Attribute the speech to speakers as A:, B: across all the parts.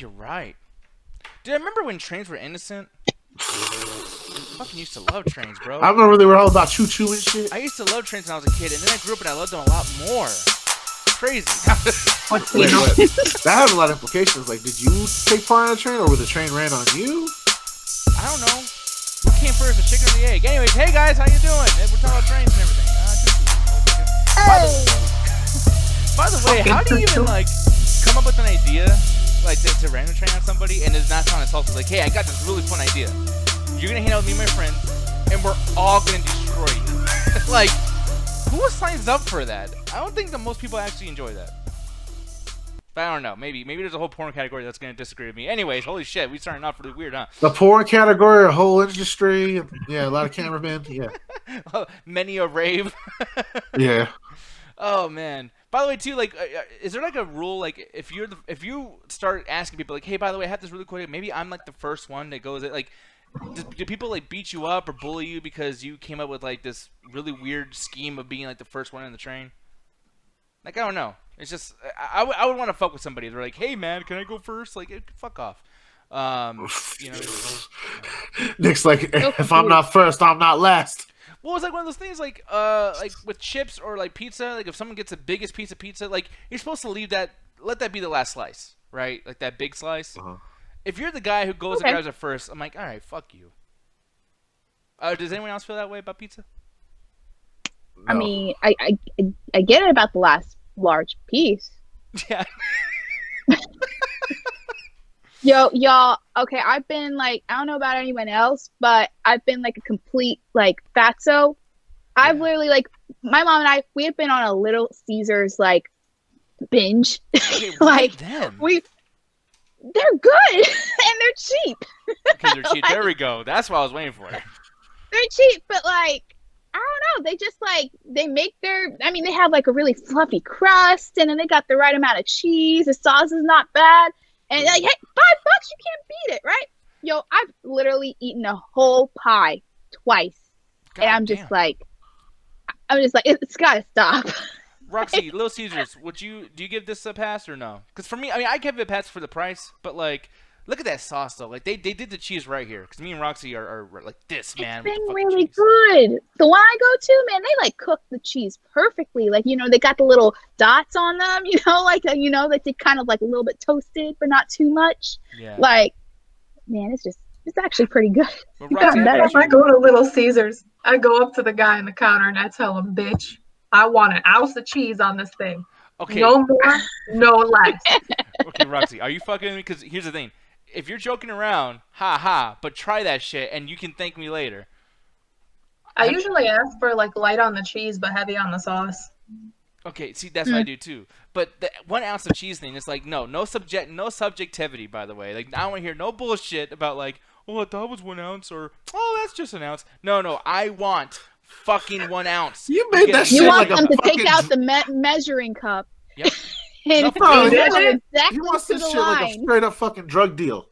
A: You're right. Dude, I remember when trains were innocent. I fucking used to love trains, bro.
B: I remember they were all about choo-choo and shit.
A: I used to love trains when I was a kid, and then I grew up and I loved them a lot more. Crazy.
B: Wait, that has a lot of implications. Like, did you take part in a train, or the train ran on you?
A: I don't know. What came first, the chicken or the egg? Anyways, hey guys, how you doing? We're talking about trains and everything. By the way, how do you even like come up with an idea like to random train on somebody and it's not sound insulting? Like, hey, I got this really fun idea. You're gonna hang out with me and my friends, and we're all gonna destroy you. Like, who signs up for that? I don't think that most people actually enjoy that. But I don't know. Maybe there's a whole porn category that's gonna disagree with me. Anyways, holy shit, we starting off really weird, huh?
B: The porn category, a whole industry. Yeah, a lot of cameramen. Yeah.
A: Many a rave.
B: Yeah.
A: Oh man. By the way, too, like, is there like a rule, like, if you start asking people, like, hey, by the way, I have this really cool idea, maybe I'm like the first one that goes, like, do people like beat you up or bully you because you came up with like this really weird scheme of being like the first one in the train? Like, I don't know. It's just I would want to fuck with somebody. They're like, hey man, can I go first? Like, fuck off. You know.
B: Nick's like, if I'm not first, I'm not last.
A: Well, it's like one of those things, like with chips or like pizza. Like if someone gets the biggest piece of pizza, like you're supposed to let that be the last slice, right? Like that big slice. If you're the guy who goes and grabs it first, I'm like, all right, fuck you. Does anyone else feel that way about pizza?
C: No. I mean, I get it about the last large piece.
A: Yeah.
C: Y'all, okay, I've been like, I don't know about anyone else, but I've been like a complete like fatso. I've literally like, my mom and I, we have been on a Little Caesars like binge.
A: Okay,
C: like
A: them?
C: they're good and they're cheap.
A: Okay, they're cheap. Like, there we go. That's what I was waiting for.
C: They're cheap, but like, I don't know. They just like, they make they have like a really fluffy crust, and then they got the right amount of cheese. The sauce is not bad. And like, hey, $5, you can't beat it, right? Yo, I've literally eaten a whole pie twice.
A: God
C: and I'm
A: damn.
C: just like, it's gotta stop.
A: Roxy, Little Caesars, do you give this a pass or no? Because for me, I mean, I give it a pass for the price, but like, look at that sauce though. Like they did the cheese right here. Because me and Roxy are like this, man.
C: It's been really good. The one I go to, man, they like cook the cheese perfectly. Like, you know, they got the little dots on them. You know, like that they kind of like a little bit toasted, but not too much.
A: Yeah.
C: Like, man, it's actually pretty good.
A: Well, Roxy,
D: if I go to Little Caesars, I go up to the guy in the counter and I tell him, bitch, I want an ounce of cheese on this thing.
A: Okay.
D: No more, no less.
A: Okay, Roxy, are you fucking with me? Because here's the thing. If you're joking around, but try that shit and you can thank me later.
D: I usually ask for like light on the cheese but heavy on the sauce.
A: Okay, see, that's what I do too. But the 1 ounce of cheese thing is like, no subjectivity, by the way. Like, I don't want to hear no bullshit about like, oh, I thought it was 1 ounce, or oh, that's just an ounce. No, I want fucking 1 ounce.
B: You made that shit
C: You want
B: like
C: them
B: a
C: to
B: fucking...
C: take out the measuring cup.
A: Yep.
C: And
B: No,
C: exactly
B: he wants
C: to
B: this
C: the
B: shit
C: line.
B: like a straight up fucking drug deal.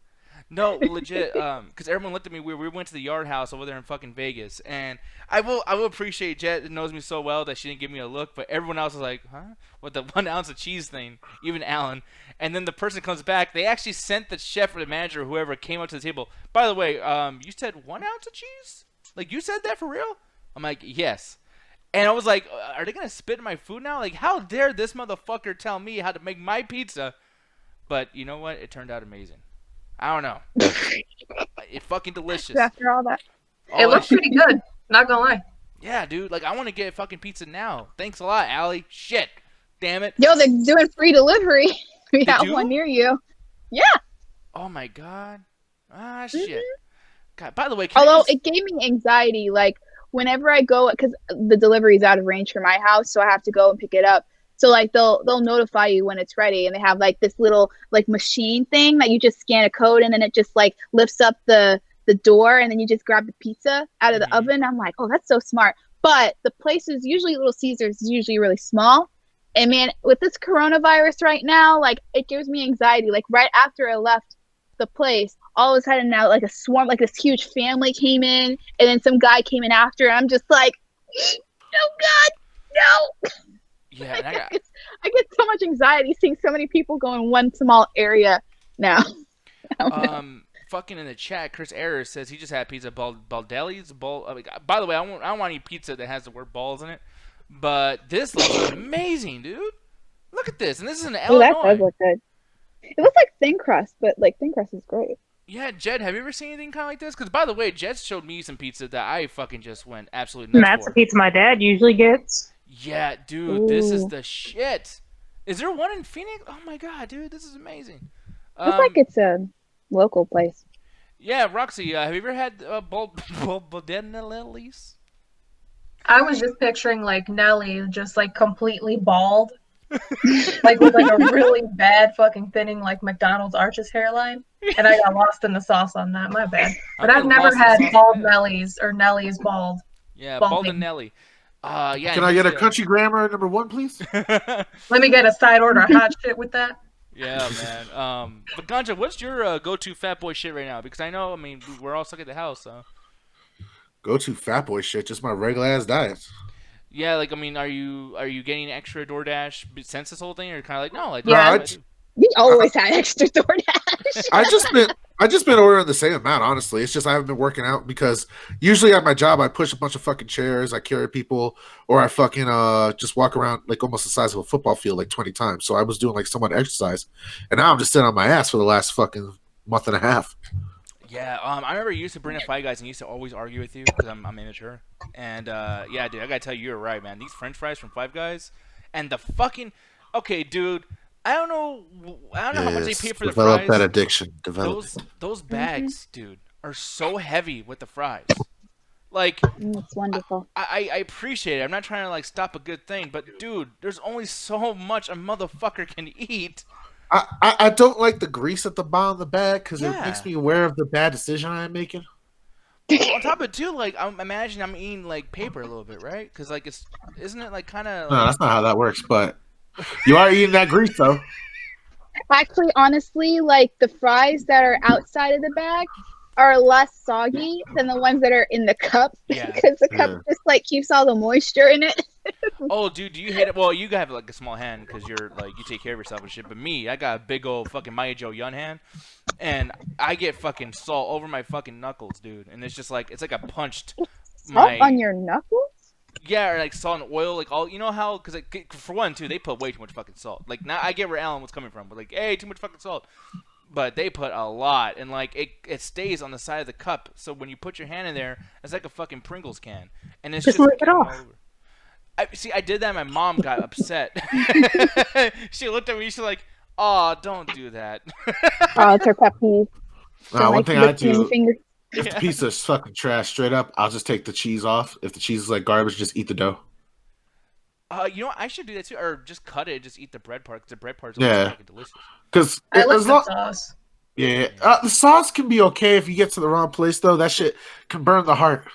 A: No, legit, because everyone looked at me weird. We went to the Yard House over there in fucking Vegas, and I will appreciate Jet, that knows me so well, that she didn't give me a look, but everyone else was like, huh? With the 1 ounce of cheese thing, even Alan. And then the person comes back, they actually sent the chef or the manager or whoever came up to the table. By the way, you said 1 ounce of cheese? Like, you said that for real? I'm like, yes. And I was like, are they going to spit in my food now? Like, how dare this motherfucker tell me how to make my pizza? But you know what? It turned out amazing. I don't know. It's fucking delicious.
C: After all that.
D: It looks pretty good. Not gonna lie.
A: Yeah, dude. Like, I want to get fucking pizza now. Thanks a lot, Allie. Shit. Damn it.
C: Yo, they're doing free delivery. We got
A: do?
C: one near you. Yeah.
A: Oh, my God. Shit. God, by the way,
C: it gave me anxiety. Like, whenever I go, because the delivery is out of range from my house, so I have to go and pick it up. So like they'll notify you when it's ready, and they have like this little like machine thing that you just scan a code, and then it just like lifts up the door, and then you just grab the pizza out of the oven. I'm like, oh, that's so smart. But the place is usually Little Caesars is usually really small, and man, with this coronavirus right now, like it gives me anxiety. Like right after I left the place, all of a sudden now like a swarm, like this huge family came in, and then some guy came in after, and I'm just like, oh God, no.
A: Yeah,
C: I get so much anxiety seeing so many people go in one small area. No.
A: Fucking in the chat, Chris Error says he just had pizza Baldelli's. By the way, I don't want any pizza that has the word balls in it. But this looks amazing, dude. Look at this, and this is in
C: Oh, that
A: Illinois.
C: does look good. It looks like thin crust, but like thin crust is great.
A: Yeah, Jed, have you ever seen anything kind of like this? Because by the way, Jed showed me some pizza that I fucking just went absolutely nuts
E: That's
A: for.
E: the pizza my dad usually gets.
A: Yeah, dude, this is
C: Ooh.
A: the shit. Is there one in Phoenix? Oh my god, dude, this is amazing.
C: Looks like it's a local place.
A: Yeah, Roxy, have you ever had Baldelli's?
D: I was just picturing like Nelly just like completely bald. Like with like a really bad fucking thinning like McDonald's Arches hairline. And I got lost in the sauce on that, my bad. But I've never had bald Nellies or Nelly's bald.
A: Yeah,
D: Balding.
A: Bald and Nelly. Yeah.
B: Can I get a country grammar number 1, please?
D: Let me get a side order of hot shit with that.
A: Yeah, man. But Ganja, what's your go-to fat boy shit right now? Because I know, I mean, we're all stuck at the house, so.
B: Go-to fat boy shit, just my regular ass diet.
A: Yeah, like I mean, are you getting extra DoorDash since this whole thing, or kind of like no, like
D: Yeah.
C: We always had extra DoorDash.
B: I just been ordering the same amount, honestly. It's just I haven't been working out because usually at my job I push a bunch of fucking chairs, I carry people, or I fucking just walk around like almost the size of a football field like 20 times. So I was doing like somewhat exercise, and now I'm just sitting on my ass for the last fucking month and a half.
A: Yeah, I remember you used to bring up Five Guys and used to always argue with you because I'm immature. And yeah, dude, I gotta tell you, you're right, man. These French fries from Five Guys, and the fucking dude. I don't know how much they pay for the fries.
B: Develop that addiction.
A: Those bags, dude, are so heavy with the fries. Like,
C: It's wonderful.
A: I appreciate it. I'm not trying to like stop a good thing, but dude, there's only so much a motherfucker can eat.
B: I don't like the grease at the bottom of the bag because it
A: Yeah.
B: makes me aware of the bad decision I'm making.
A: On top of it too, like I'm imagining I'm eating like paper a little bit, right? Because like isn't it like kind of?
B: No, that's not how that works. But you are eating that grease though.
C: Actually, honestly, like the fries that are outside of the bag are less soggy than the ones that are in the cup
A: Yeah.
C: because the cup just like keeps all the moisture in it.
A: Oh, dude, do you hate it? Well, you have like a small hand because you're like you take care of yourself and shit. But me, I got a big old fucking Maya Joe Yun hand, and I get fucking salt over my fucking knuckles, dude. And it's just like it's like I punched
C: Salt on your knuckles?
A: Yeah, or like salt and oil, like all you know how because like, for one too they put way too much fucking salt. Like now I get where Alan was coming from, but like hey, too much fucking salt. But they put a lot, and like it stays on the side of the cup. So when you put your hand in there, it's like a fucking Pringles can, and it's just
E: lick it off.
A: all over. I did that. And my mom got upset. She looked at me. She's like, "Oh, don't do that."
C: Oh, it's her pet peeve.
B: One thing I do,
C: Finger.
B: if the pizza is fucking trash straight up, I'll just take the cheese off. If the cheese is like garbage, just eat the dough.
A: You know what? I should do that too, or just cut it, just eat the bread part. 'Cause the bread part's fucking delicious.
B: Because
D: I like the sauce.
B: Yeah, the sauce can be okay if you get to the wrong place though. That shit can burn the heart.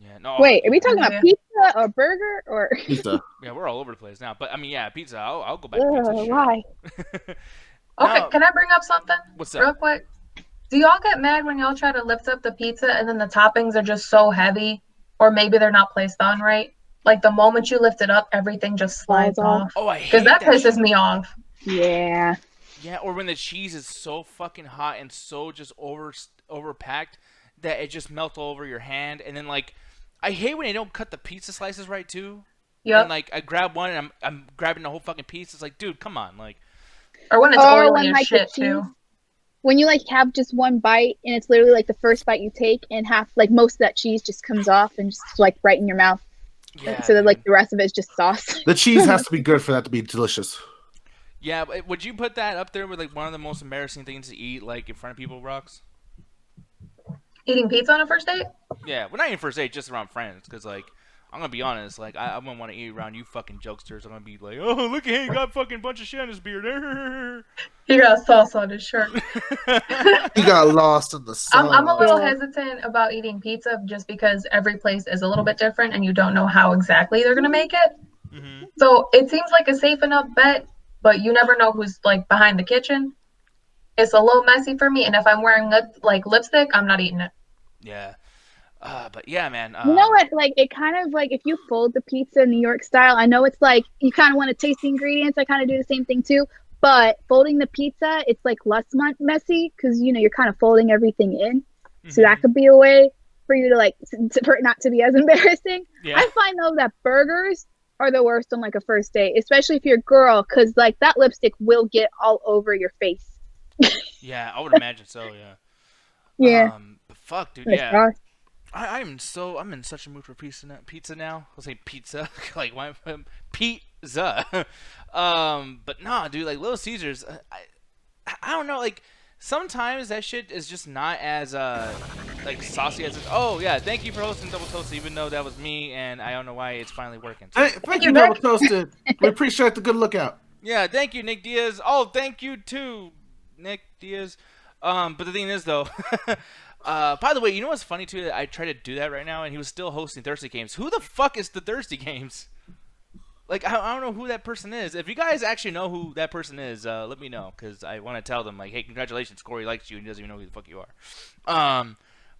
A: Yeah, no.
C: Wait, are we talking
D: Yeah.
C: about pizza or burger or?
B: Pizza.
A: Yeah, we're all over the place now. But I mean, yeah, pizza. I'll go back to pizza. Sure.
C: Why?
D: Okay,
A: No.
D: can I bring up something
A: What's
D: real
A: up?
D: quick? Do y'all get mad when y'all try to lift up the pizza and then the toppings are just so heavy, or maybe they're not placed on right? Like the moment you lift it up, everything just slides
C: Falls off.
D: off.
A: Oh, I hate
D: Because that
A: shit.
D: pisses me off.
C: Yeah.
A: Yeah, or when the cheese is so fucking hot and so just overpacked that it just melts all over your hand, and then like, I hate when they don't cut the pizza slices right too.
D: Yep.
A: And like, I grab one and I'm grabbing the whole fucking piece. It's like, dude, come on, like.
D: Or when it's
C: Or
D: oily
C: when
D: as
C: like the
D: shit
C: cheese,
D: too.
C: when you like have just one bite and it's literally like the first bite you take and half like most of that cheese just comes off and just like right in your mouth.
A: Yeah,
C: So that
A: dude.
C: like the rest of it is just sauce.
B: The cheese has to be good for that to be delicious.
A: Yeah, but would you put that up there with like one of the most embarrassing things to eat, like in front of people, Rocks?
D: Eating pizza on a first date?
A: Yeah, well, not even first date, just around friends, because like. I'm gonna be honest, like I wouldn't want to eat around you fucking jokesters. I'm gonna be like, oh look at him, he got fucking bunch of shit on his beard.
D: He got sauce on his shirt.
B: He got lost in the sun.
D: I'm a little
C: Yeah.
D: hesitant about eating pizza just because every place is a little bit different and you don't know how exactly they're gonna make it.
A: Mm-hmm.
D: So it seems like a safe enough bet, but you never know who's like behind the kitchen. It's a little messy for me, and if I'm wearing like lipstick, I'm not eating it.
A: Yeah. But yeah, man.
C: You know what? Like it kind of like if you fold the pizza New York style, I know it's like you kind of want to taste the ingredients. I kind of do the same thing too. But folding the pizza, it's like less messy because you're kind of folding everything in. So that could be a way for you to for it not to be as embarrassing.
A: Yeah.
C: I find though that burgers are the worst on like a first date, especially if you're a girl, because like that lipstick will get all over your face.
A: Yeah, I would imagine so. Yeah.
C: Yeah.
A: But fuck, dude.
C: It's
A: Yeah.
C: gross.
A: I'm in such a mood for pizza now. I'll say pizza, like why pizza. But nah, dude, like Little Caesars, I don't know, like sometimes that shit is just not as like saucy as it's. Oh yeah, thank you for hosting Double Toast, even though that was me, and I don't know why it's finally working. So.
B: Hey, thank you, Double Toasted. We appreciate the good lookout.
A: Yeah, thank you, Nick Diaz. Oh, thank you too, Nick Diaz. But the thing is though. By the way, you know what's funny too? I try to do that right now, and he was still hosting Thirsty Games. Who the fuck is the Thirsty Games? Like, I don't know who that person is. If you guys actually know who that person is, let me know, because I want to tell them, like, hey, congratulations, Corey likes you, and he doesn't even know who the fuck you are.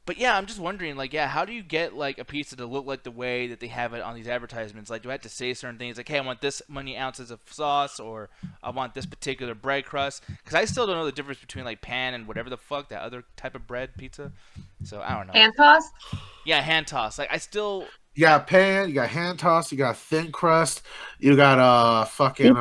A: But yeah, I'm just wondering, like, yeah, how do you get, like, a pizza to look like the way that they have it on these advertisements? Like, do I have to say certain things, like, hey, I want this many ounces of sauce, or I want this particular bread crust? Because I still don't know the difference between, like, pan and whatever the fuck, that other type of bread pizza. So, I don't know.
D: Hand tossed?
A: Yeah, hand toss. Like, I still...
B: You got pan, you got hand toss, you got thin crust, you got fucking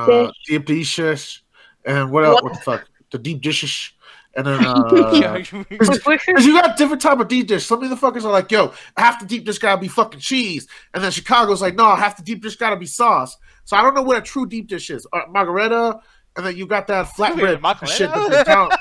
B: deep dishes, and what else? What the fuck? The deep dishes. And then, because you got different type of deep dish. Some of the fuckers are like, yo, half the deep dish gotta be fucking cheese. And then Chicago's like, no, half the deep dish gotta be sauce. So I don't know what a true deep dish is. Margarita, and then you got that flatbread shit that they count.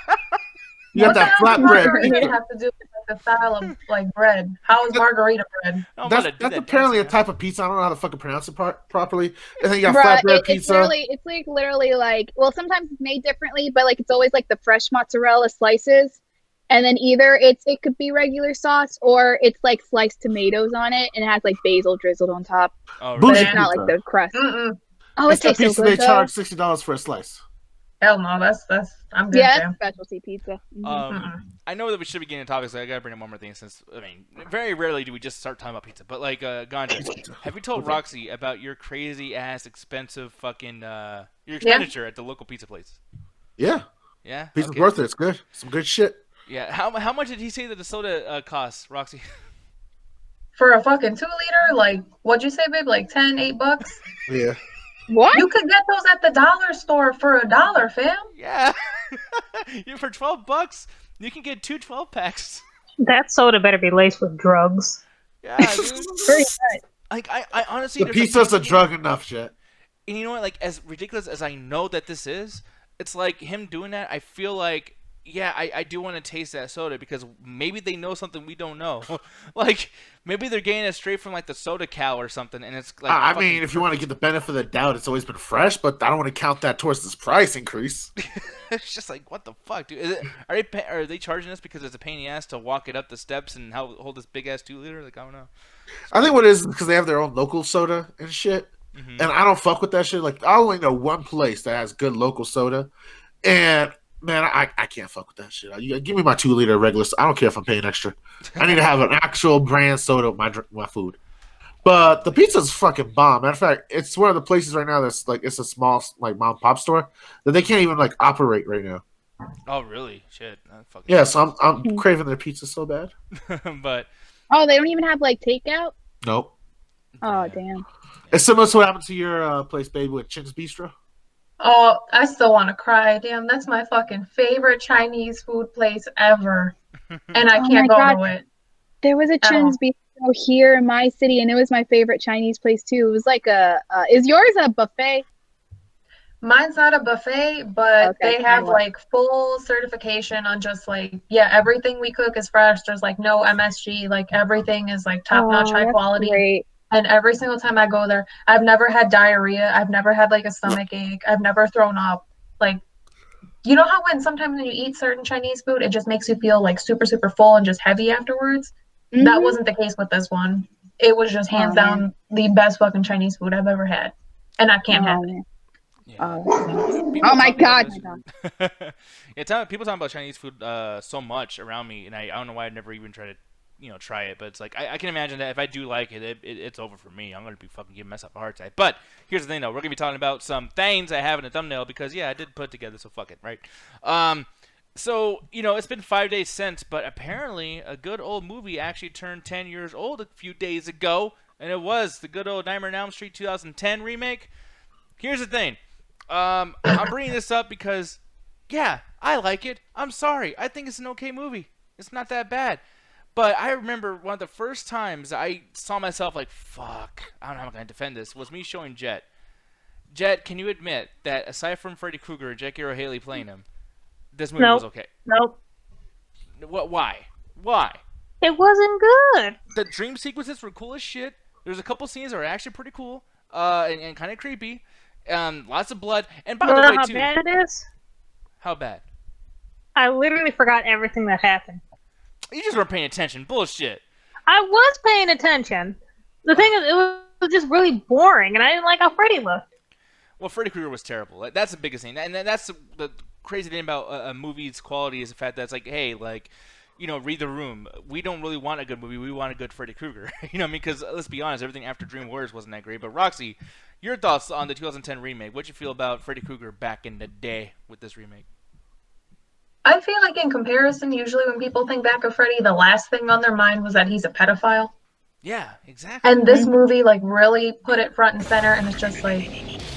B: You got that flatbread.
D: Margarita have to do with the style of like bread. How is margarita bread?
B: That's apparently a type of pizza. I don't know how to fucking pronounce it properly. And then you got flatbread pizza.
C: It's literally like, well, sometimes it's made differently, but like it's always like the fresh mozzarella slices, and then either it could be regular sauce or it's like sliced tomatoes on it, and it has like basil drizzled on top.
A: Oh,
C: but it's not like the crust. Oh, it tastes so good.
B: They charge $60 for a slice.
D: Hell no, that's I'm good.
C: Yeah, that's specialty pizza.
A: I know that we should be getting topics. So I gotta bring up one more thing, since very rarely do we just start talking about pizza. But like, Ganja, have you told Roxy about your crazy ass expensive fucking your expenditure at the local pizza place?
B: Yeah.
A: Yeah.
B: Pizza's worth it. It's good. Some good shit.
A: Yeah. How much did he say that the soda costs, Roxy?
D: For a fucking 2 liter, like what'd you say, babe? Like $8?
B: Yeah.
C: What?
D: You could get those at the dollar store for $1, fam.
A: Yeah. For $12, you can get 2 12-packs.
E: That soda better be laced with drugs.
A: Yeah, dude. Like I honestly,
B: the pizza's a drug enough shit.
A: And you know what? Like, as ridiculous as I know that this is, it's like him doing that. I feel like, yeah, I do want to taste that soda, because maybe they know something we don't know. Like, maybe they're getting it straight from like the soda cow or something, and it's like.
B: I mean, if you want to get the benefit of the doubt, it's always been fresh, but I don't want to count that towards this price increase.
A: It's just like, what the fuck, dude? Are they charging us because it's a pain in the ass to walk it up the steps and hold this big ass 2 liter? Like, I don't know.
B: I think what it is because they have their own local soda and shit, and I don't fuck with that shit. Like, I only know one place that has good local soda, and. Man, I can't fuck with that shit. Give me my 2 liter regular. I don't care if I'm paying extra. I need to have an actual brand soda with my food. But the pizza's fucking bomb. Matter of fact, it's one of the places right now that's like, it's a small like mom and pop store that they can't even like operate right now.
A: Oh really? Shit.
B: Yeah, so I'm craving their pizza so bad.
A: But
C: they don't even have like takeout.
B: Nope.
C: Oh damn.
B: It's similar to what happened to your place, baby, with Chin's Bistro.
D: Oh, I still want to cry. Damn, that's my fucking favorite Chinese food place ever. And I can't go to it.
C: There was a Chin's Bistro here in my city, and it was my favorite Chinese place too. It was like is yours a buffet?
D: Mine's not a buffet, but they have like full certification on just like, yeah, everything we cook is fresh. There's like no MSG. Like everything is like top-notch high quality.
C: Great.
D: And every single time I go there, I've never had diarrhea. I've never had like a stomach ache. I've never thrown up. Like, you know how sometimes when you eat certain Chinese food, it just makes you feel like super, super full and just heavy afterwards? Mm-hmm. That wasn't the case with this one. It was just hands down the best fucking Chinese food I've ever had. And I can't have it.
A: Yeah.
C: Oh my god.
A: Yeah, people talking about Chinese food so much around me, and I don't know why I never even tried to try it. But it's like I can imagine that if I do like it, it's over for me. I'm gonna be fucking giving myself a heart attack. But here's the thing, though. We're gonna be talking about some things I have in the thumbnail because I did put it together, so fuck it, right? So it's been 5 days since, but apparently a good old movie actually turned 10 years old a few days ago, and it was the good old Nightmare on Elm Street 2010 remake. Here's the thing. I'm bringing this up because, I like it. I'm sorry. I think it's an okay movie. It's not that bad. But I remember one of the first times I saw myself like, fuck, I don't know how I'm going to defend this, was me showing Jet. Jet, can you admit that aside from Freddy Krueger and Jackie Earle Haley playing him, this movie was okay?
E: Nope.
A: Why? Why?
E: It wasn't good.
A: The dream sequences were cool as shit. There's a couple scenes that were actually pretty cool and kind of creepy. Lots of blood. And by the way,
E: how
A: too,
E: bad it is?
A: How bad?
E: I literally forgot everything that happened.
A: You just weren't paying attention. Bullshit.
E: I was paying attention. The thing is, it was just really boring, and I didn't like how Freddy looked.
A: Well, Freddy Krueger was terrible. That's the biggest thing. And that's the crazy thing about a movie's quality is the fact that it's like, hey, like, read the room. We don't really want a good movie. We want a good Freddy Krueger. Because let's be honest, everything after Dream Warriors wasn't that great. But Roxy, your thoughts on the 2010 remake? What'd you feel about Freddy Krueger back in the day with this remake?
D: I feel like in comparison, usually when people think back of Freddy, the last thing on their mind was that he's a pedophile.
A: Yeah, exactly.
D: And this movie, like, really put it front and center, and it's just like,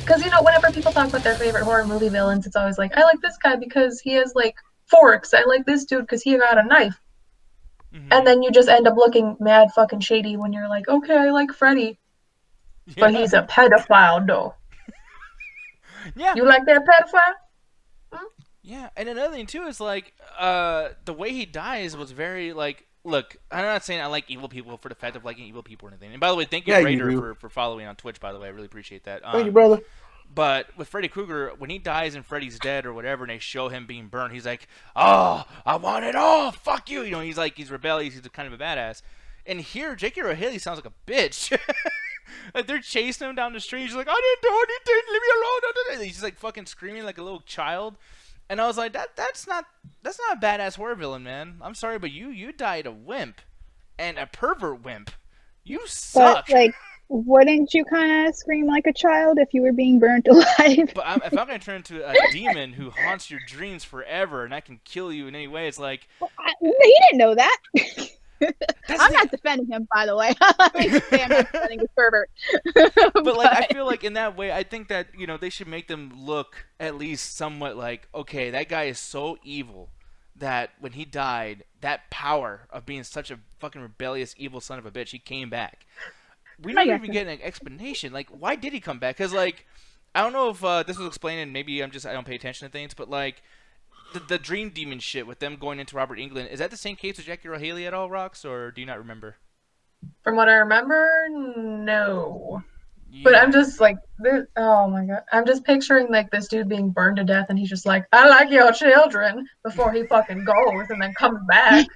D: because, whenever people talk about their favorite horror movie villains, it's always like, I like this guy because he has, like, forks. I like this dude because he got a knife. Mm-hmm. And then you just end up looking mad fucking shady when you're like, okay, I like Freddy. Yeah. But he's a pedophile, though.
A: Yeah.
D: You like that pedophile?
A: Yeah, and another thing, too, is, like, the way he dies was very, like, look, I'm not saying I like evil people for the fact of liking evil people or anything. And by the way, thank you, Raider, for following on Twitch, by the way. I really appreciate that.
B: Thank you, brother.
A: But with Freddy Krueger, when he dies and Freddy's dead or whatever, and they show him being burned, he's like, oh, I want it all, fuck you. He's rebellious, he's kind of a badass. And here, Jackie Earle Haley sounds like a bitch. Like, they're chasing him down the street, he's like, I didn't do anything, leave me alone. He's just, like, fucking screaming like a little child. And I was like, that's not a badass horror villain, man. I'm sorry, but you died a wimp, and a pervert wimp. You suck.
C: But, like, wouldn't you kind of scream like a child if you were being burnt alive?
A: But if I'm gonna turn into a demon who haunts your dreams forever, and I can kill you in any way, it's like,
C: well, he didn't know that. I'm not defending him, by the way. I'm not defending his pervert.
A: But like, I feel like in that way, I think that they should make them look at least somewhat like, okay, that guy is so evil that when he died, that power of being such a fucking rebellious, evil son of a bitch, he came back. We don't even get an explanation. Like, why did he come back? Because like, I don't know if this was explained, and maybe I don't pay attention to things, but like, the dream demon shit with them going into Robert Englund, is that the same case with Jackie Earle Haley at all, Rox, or do you not remember?
D: From what I remember, no.
A: Yeah.
D: But I'm just like, oh my god, I'm just picturing like this dude being burned to death, and he's just like, I like your children, before he fucking goes and then comes back.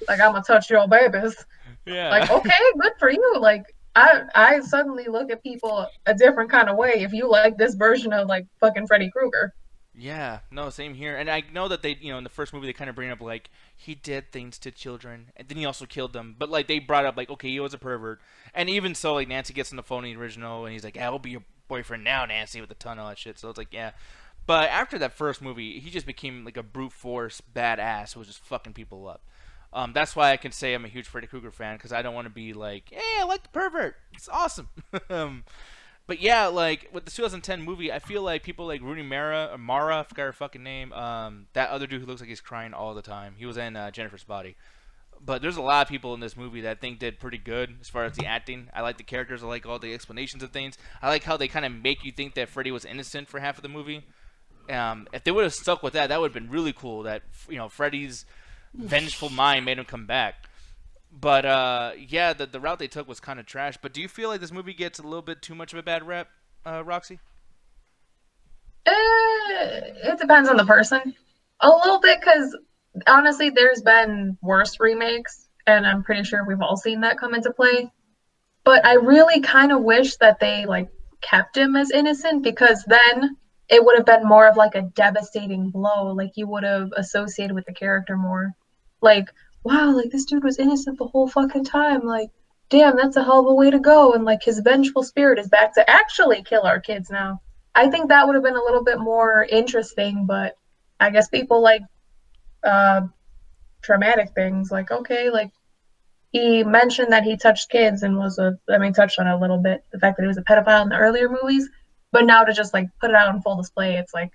D: Like, I'm gonna touch your babies.
A: Yeah.
D: Like, okay, good for you. Like, I suddenly look at people a different kind of way if you like this version of like fucking Freddy Krueger.
A: Yeah, no, same here. And I know that they, in the first movie, they kind of bring up, like, he did things to children, and then he also killed them. But, like, they brought up, like, okay, he was a pervert. And even so, like, Nancy gets on the phone in the original, and he's like, I'll be your boyfriend now, Nancy, with the ton of that shit. So it's like, yeah. But after that first movie, he just became, like, a brute force badass who was just fucking people up. That's why I can say I'm a huge Freddy Krueger fan, because I don't want to be like, hey, I like the pervert. It's awesome. But yeah, like, with the 2010 movie, I feel like people like Rooney Mara, I forgot her fucking name, that other dude who looks like he's crying all the time. He was in Jennifer's Body. But there's a lot of people in this movie that I think did pretty good as far as the acting. I like the characters. I like all the explanations of things. I like how they kind of make you think that Freddy was innocent for half of the movie. If they would have stuck with that, that would have been really cool, that, Freddy's vengeful mind made him come back. But, yeah, the route they took was kind of trash. But do you feel like this movie gets a little bit too much of a bad rep, Roxy?
D: It depends on the person. A little bit, because, honestly, there's been worse remakes, and I'm pretty sure we've all seen that come into play. But I really kind of wish that they, like, kept him as innocent, because then it would have been more of, like, a devastating blow. Like, you would have associated with the character more. Like, wow, like this dude was innocent the whole fucking time. Like, damn, that's a hell of a way to go. And like his vengeful spirit is back to actually kill our kids now. I think that would have been a little bit more interesting, but I guess people like traumatic things. Like, okay, like he mentioned that he touched kids and touched on it a little bit, the fact that he was a pedophile in the earlier movies. But now to just like put it out on full display, it's like,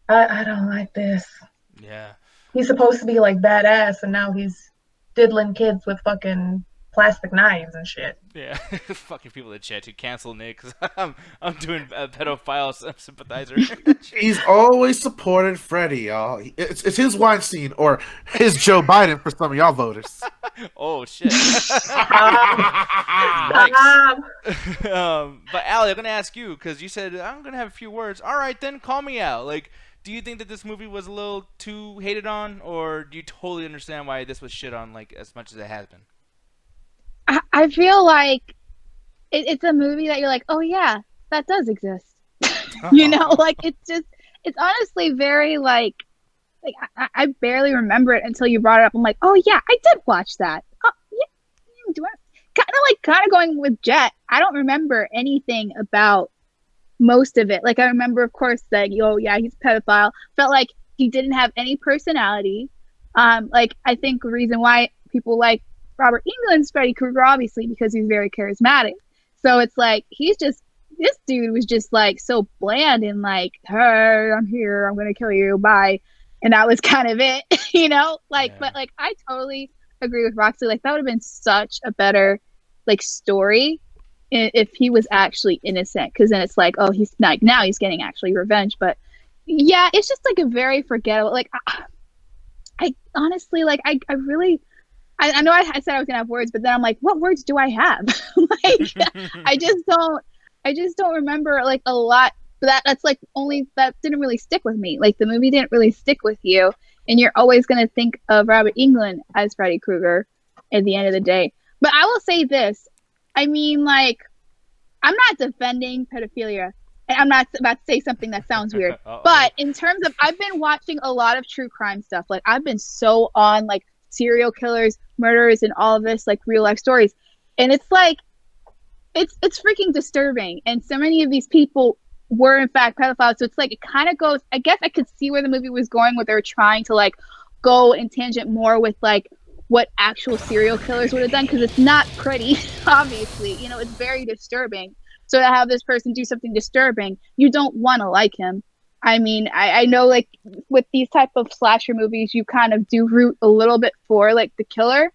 D: I don't like this.
A: Yeah.
D: He's supposed to be like badass, and now he's diddling kids with fucking plastic knives and shit.
A: Yeah. Fucking people in the chat to cancel Nick because I'm doing a pedophile sympathizer.
B: He's always supported Freddie, y'all. It's his Weinstein or his Joe Biden for some of y'all voters.
A: Oh shit. But Allie, I'm gonna ask you because you said I'm gonna have a few words. All right, then call me out. Like, do you think that this movie was a little too hated on, or do you totally understand why this was shit on like as much as it has been?
C: I feel like it's a movie that you're like, oh yeah, that does exist. You know, like it's honestly very like I barely remember it until you brought it up. I'm like, oh yeah, I did watch that. Oh yeah, kind of going with Jet. I don't remember anything about most of it. Like I remember, of course, that oh yeah, he's a pedophile. Felt like he didn't have any personality. Like I think the reason why people like Robert Englund's Freddy Krueger, obviously, because he's very charismatic. So it's like this dude was just like so bland and like, hey, I'm here, I'm gonna kill you, bye. And that was kind of it, you know? Like, yeah. But like I totally agree with Roxy. Like that would have been such a better like story if he was actually innocent, because then it's like, oh, he's like now he's getting actually revenge. But yeah, it's just like a very forgettable. Like I honestly like I really. I know I said I was gonna have words, but then I'm like, what words do I have? Like, I just don't remember like a lot. But that's like that didn't really stick with me. Like the movie didn't really stick with you, and you're always gonna think of Robert Englund as Freddy Krueger at the end of the day. But I will say this: I mean, like, I'm not defending pedophilia, and I'm not about to say something that sounds weird. But in terms of, I've been watching a lot of true crime stuff. Like I've been so on like serial killers, murderers, and all of this like real life stories, and it's like it's freaking disturbing. And so many of these people were in fact pedophiles, so it's like it kind of goes, I guess I could see where the movie was going, where they were trying to like go in tangent more with like what actual serial killers would have done, because it's not pretty. Obviously, you know, it's very disturbing. So to have this person do something disturbing, you don't want to like him. I mean, I know like with these type of slasher movies, you kind of do root a little bit for like the killer,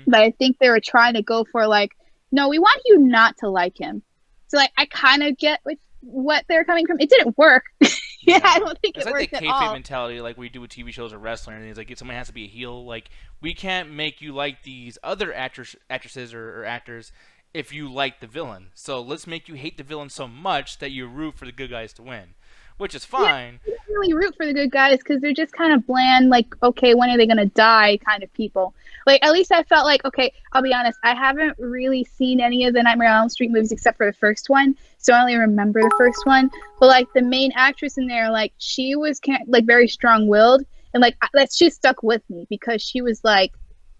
C: but I think they were trying to go for like, no, we want you not to like him. So like, I kind of get what they're coming from. It didn't work. Yeah, I don't think
A: it's
C: it
A: like
C: worked
A: the
C: at
A: kayfabe
C: all.
A: mentality, like we do with TV shows or wrestling. And it's like someone has to be a heel. Like we can't make you like these other actresses or actors if you like the villain. So let's make you hate the villain so much that you root for the good guys to win. Which is fine.
C: Yeah, I don't really root for the good guys because they're just kind of bland, like, okay, when are they going to die kind of people. Like, at least I felt like, okay, I'll be honest, I haven't really seen any of the Nightmare on Elm Street movies except for the first one, so I only remember the first one. But, like, the main actress in there, like, she was, like, very strong-willed, and, like, that she stuck with me because she was like,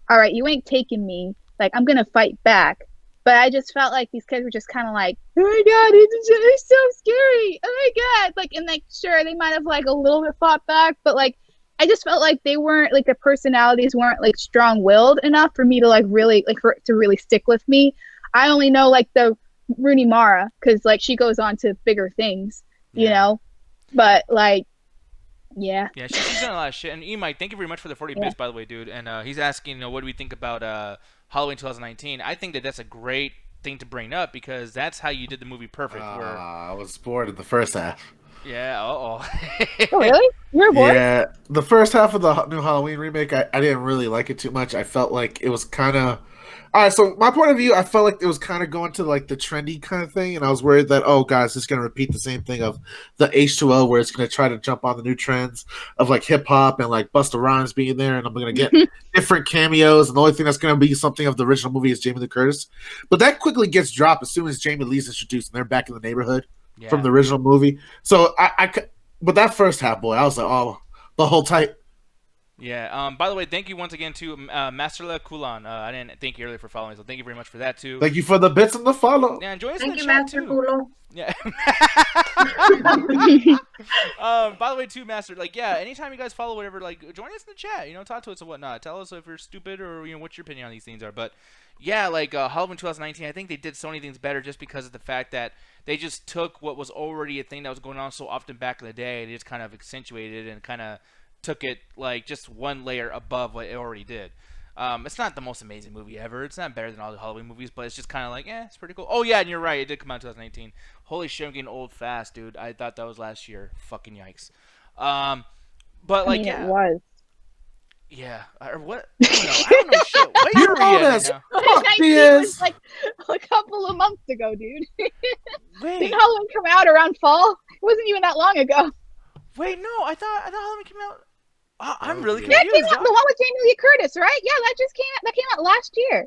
C: all right, you ain't taking me, like, I'm going to fight back. But I just felt like these kids were just kind of like, oh my god, it's so scary. Oh my god. Like, and like, sure, they might have like a little bit fought back, but like, I just felt like they weren't like, their personalities weren't like strong-willed enough for me to like really, like for it to really stick with me. I only know like the Rooney Mara because like she goes on to bigger things, you know? But like, yeah.
A: Yeah, she's done a lot of shit. And E-Mike, thank you very much for the 40 bits, by the way, dude. And he's asking, you know, what do we think about Halloween 2019? I think that's a great thing to bring up because that's how you did the movie perfect.
B: I was bored in the first half.
A: Yeah,
C: oh, really? You were bored?
B: Yeah, the first half of the new Halloween remake, I didn't really like it too much. I felt like it was kind of... All right, so my point of view, I felt like it was kind of going to like the trendy kind of thing, and I was worried that, oh, guys, it's going to repeat the same thing of the H2O, where it's going to try to jump on the new trends of like hip hop and like Busta Rhymes being there, and I'm going to get different cameos, and the only thing that's going to be something of the original movie is Jamie Lee Curtis. But that quickly gets dropped as soon as Jamie Lee's introduced, and they're back in the neighborhood from the original movie. So but that first half, boy, I was like, oh, the whole type.
A: Yeah. By the way, thank you once again to Masterla Kulan. I didn't thank you earlier for following, so thank you very much for that too.
B: Thank you for the bits and the follow.
A: Yeah, join us
D: Thank
A: in the
D: you,
A: chat
D: Master
A: too.
D: Kulo.
A: Yeah. By the way, too, Master, like, yeah, anytime you guys follow whatever, like, join us in the chat, talk to us and whatnot. Tell us if you're stupid or, what your opinion on these things are. But, yeah, like, Halloween 2019, I think they did so many things better just because of the fact that they just took what was already a thing that was going on so often back in the day, and they just kind of accentuated it and kind of took it, like, just one layer above what it already did. It's not the most amazing movie ever. It's not better than all the Halloween movies, but it's just kind of like, it's pretty cool. Oh, yeah, and you're right. It did come out in 2019. Holy shit, I'm getting old fast, dude. I thought that was last year. Fucking yikes. But, like,
C: it was.
A: Yeah. Or what? I don't know shit. What
B: You
A: year are we
B: know
A: in right
B: this.
A: now?
B: Fuck
C: 19
B: this.
C: was like a couple of months ago, dude.
A: Wait.
C: Didn't Halloween come out around fall? It wasn't even that long ago.
A: Wait, no. I thought Halloween came out. I'm really
C: Yeah,
A: confused.
C: it came out, the one with Jamie Lee Curtis, right? Yeah, that came out last year.